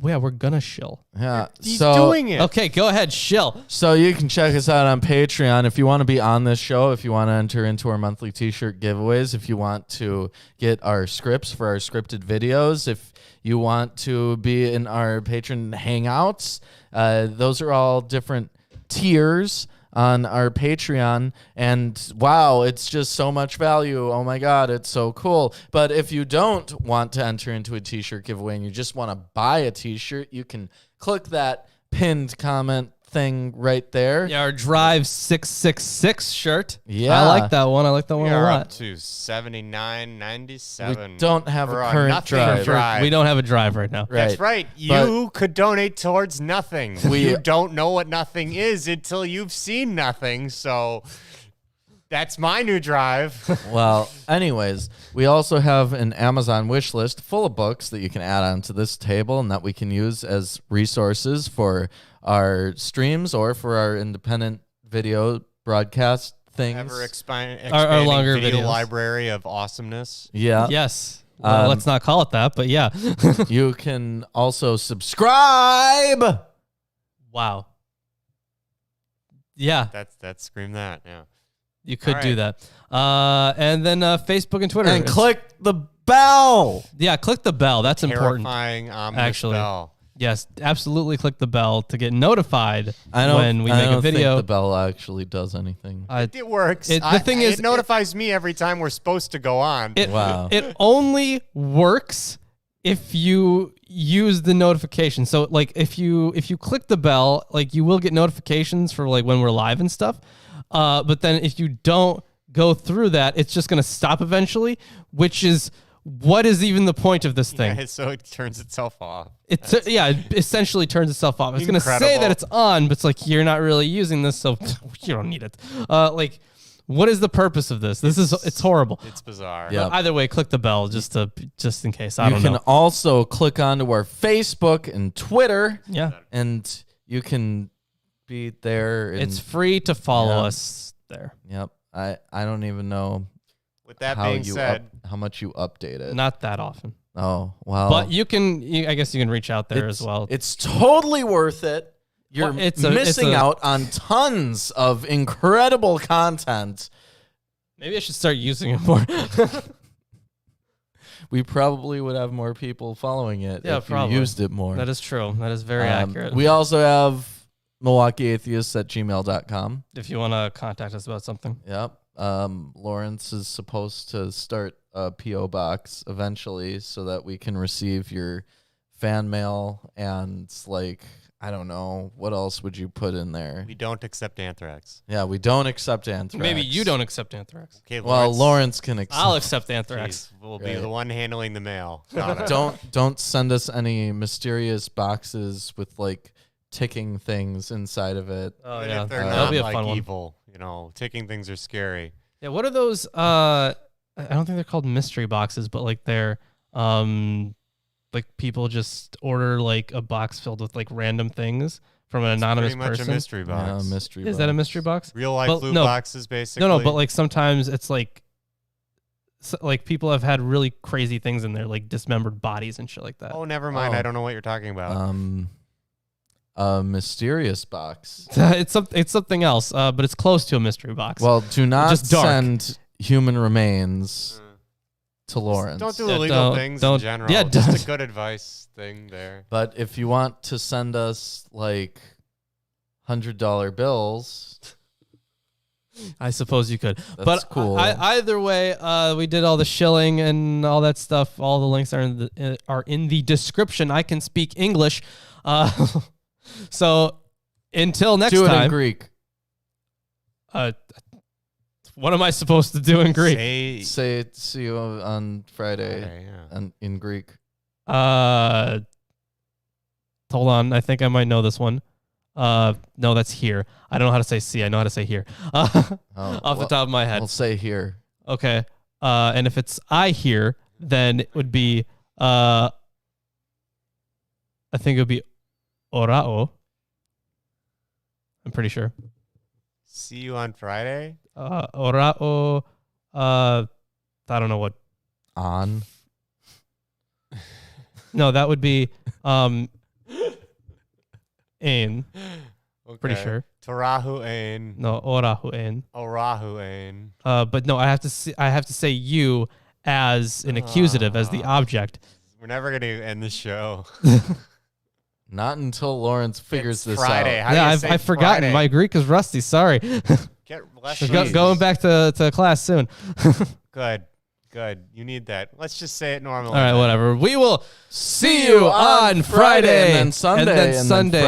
Speaker 2: Yeah, we're gonna shill.
Speaker 1: Yeah,
Speaker 3: He's doing it.
Speaker 2: Okay, go ahead, shill.
Speaker 1: So you can check us out on Patreon if you want to be on this show, if you want to enter into our monthly T-shirt giveaways, if you want to get our scripts for our scripted videos, if you want to be in our patron hangouts. Those are all different tiers on our Patreon, and wow, it's just so much value. Oh my God, it's so cool. But if you don't want to enter into a T-shirt giveaway and you just want to buy a T-shirt, you can click that pinned comment thing right there.
Speaker 2: Yeah, our Drive 666 shirt.
Speaker 1: Yeah.
Speaker 2: I like that one. I like that one
Speaker 3: We
Speaker 2: a
Speaker 3: are
Speaker 2: lot.
Speaker 3: up to $79.97.
Speaker 1: We don't have
Speaker 3: for
Speaker 1: a current
Speaker 3: nothing
Speaker 1: drive.
Speaker 2: We don't have a drive right now.
Speaker 3: That's right. You could donate towards nothing.
Speaker 1: We-
Speaker 3: You don't know what nothing is until you've seen nothing. So that's my new drive.
Speaker 1: Well, anyways, we also have an Amazon wish list full of books that you can add onto this table and that we can use as resources for our streams or for our independent video broadcast things.
Speaker 3: Ever expanding
Speaker 2: Our longer
Speaker 3: video
Speaker 2: videos.
Speaker 3: library of awesomeness.
Speaker 1: Yeah.
Speaker 2: Yes. Well, let's not call it that, but yeah.
Speaker 1: You can also subscribe.
Speaker 2: Wow. Yeah,
Speaker 3: That's scream that. Yeah.
Speaker 2: you could
Speaker 3: All
Speaker 2: do
Speaker 3: right.
Speaker 2: that. And then Facebook and Twitter.
Speaker 1: And
Speaker 2: It's-
Speaker 1: click the bell.
Speaker 2: Yeah, click the bell. That's important.
Speaker 3: Terrifying ominous
Speaker 2: Actually.
Speaker 3: bell.
Speaker 2: Yes, absolutely click the bell to get notified
Speaker 1: I don't,
Speaker 2: when we
Speaker 1: I
Speaker 2: make
Speaker 1: don't
Speaker 2: a video.
Speaker 1: think the bell actually does anything.
Speaker 3: It works.
Speaker 2: The thing is,
Speaker 3: it notifies me every time we're supposed to go on.
Speaker 1: Wow.
Speaker 2: It only works if you use the notification. So like if you click the bell, like you will get notifications for like when we're live and stuff. But then if you don't go through that, it's just gonna stop eventually, which is what is even the point of this thing?
Speaker 3: Yeah, so it turns itself off.
Speaker 2: It essentially turns itself off. It's going to say
Speaker 3: Incredible.
Speaker 2: that it's on, but it's like, you're not really using this, so you don't need it. Like, what is the purpose of this? It's horrible.
Speaker 3: It's bizarre.
Speaker 1: Yeah.
Speaker 2: Either way, click the bell just in case. I
Speaker 1: You
Speaker 2: don't
Speaker 1: can
Speaker 2: know.
Speaker 1: also click onto our Facebook and Twitter,
Speaker 2: Yeah.
Speaker 1: and you can be there. And,
Speaker 2: It's free to follow
Speaker 1: Yeah.
Speaker 2: us there.
Speaker 1: Yep. I don't even know
Speaker 3: With that
Speaker 1: how
Speaker 3: being said,
Speaker 1: how much you update it.
Speaker 2: Not that often.
Speaker 1: Oh, well.
Speaker 2: But I guess you can reach out there as well.
Speaker 1: It's totally worth it. You're
Speaker 2: Well,
Speaker 1: missing out on tons of incredible content.
Speaker 2: Maybe I should start using it more.
Speaker 1: We probably would have more people following it
Speaker 2: Yeah,
Speaker 1: if
Speaker 2: probably.
Speaker 1: you used it more.
Speaker 2: That is true. That is very accurate.
Speaker 1: We also have MilwaukeeAtheists@gmail.com.
Speaker 2: If you want to contact us about something.
Speaker 1: Yep. Lawrence is supposed to start a P.O. box eventually so that we can receive your fan mail and, like, I don't know, what else would you put in there?
Speaker 3: we don't accept anthrax.
Speaker 1: Yeah, we don't accept anthrax.
Speaker 2: Maybe you don't accept anthrax.
Speaker 3: Okay,
Speaker 1: Well, Lawrence can accept.
Speaker 2: I'll accept anthrax.
Speaker 3: We'll be
Speaker 1: Right.
Speaker 3: the one handling the mail. Got it.
Speaker 1: Don't send us any mysterious boxes with, like, ticking things inside of it.
Speaker 2: Oh,
Speaker 3: Even
Speaker 2: yeah.
Speaker 3: if they're
Speaker 2: That'll
Speaker 3: not
Speaker 2: be a
Speaker 3: like
Speaker 2: fun one.
Speaker 3: evil, ticking things are scary.
Speaker 2: Yeah, what are those? I don't think they're called mystery boxes, but like they're like people just order like a box filled with like random things from an anonymous
Speaker 3: Pretty much
Speaker 2: person.
Speaker 3: a mystery box.
Speaker 1: Yeah, mystery
Speaker 2: Is that a mystery box?
Speaker 3: Real life
Speaker 2: Well,
Speaker 3: loot
Speaker 2: no.
Speaker 3: boxes, basically.
Speaker 2: No, but like sometimes it's like like people have had really crazy things in there, like dismembered bodies and shit like that.
Speaker 3: Oh, never mind.
Speaker 1: Oh.
Speaker 3: I don't know what you're talking about.
Speaker 1: A mysterious box.
Speaker 2: it's something else, but it's close to a mystery box.
Speaker 1: Well, do not
Speaker 2: Just dark.
Speaker 1: send human remains to Lawrence.
Speaker 3: Don't do
Speaker 2: Yeah,
Speaker 3: illegal things in
Speaker 2: don't-
Speaker 3: general.
Speaker 2: yeah,
Speaker 3: Just
Speaker 2: don't.
Speaker 3: a good advice thing there.
Speaker 1: But if you want to send us like $100 bills,
Speaker 2: I suppose you could.
Speaker 1: that's
Speaker 2: But
Speaker 1: cool.
Speaker 2: Either way, we did all the shilling and all that stuff. All the links are in the description. I can speak English. So until next
Speaker 1: do it
Speaker 2: time.
Speaker 1: in Greek.
Speaker 2: What am I supposed to do in Greek?
Speaker 1: Say it, see you on Friday
Speaker 3: Okay, yeah.
Speaker 1: and in Greek.
Speaker 2: Hold on. I think I might know this one. No, that's here. I don't know how to say see. I know how to say here. Off the top of my head.
Speaker 1: We'll say here.
Speaker 2: Okay. And if it's I here, then it would be I think it would be orao. I'm pretty sure.
Speaker 3: See you on Friday?
Speaker 2: Orao. I don't know what.
Speaker 1: On.
Speaker 2: No, that would be ain. Pretty
Speaker 3: Okay.
Speaker 2: sure.
Speaker 3: Torahu ain.
Speaker 2: No, orahu ain.
Speaker 3: Orahu ain.
Speaker 2: But no, I have to say you as an accusative, as the object.
Speaker 3: We're never going to end the show.
Speaker 1: Not until Lawrence figures
Speaker 3: It's
Speaker 1: this
Speaker 3: Friday.
Speaker 1: out.
Speaker 3: How do
Speaker 2: Yeah,
Speaker 3: you say
Speaker 2: I've forgotten.
Speaker 3: Friday?
Speaker 2: My Greek is rusty. Sorry.
Speaker 3: Get less
Speaker 2: Going back to class soon.
Speaker 3: Good. You need that. Let's just say it normally.
Speaker 2: All right, whatever. We will see you on Friday
Speaker 1: and then Sunday,
Speaker 2: and then
Speaker 1: and then
Speaker 2: Sunday.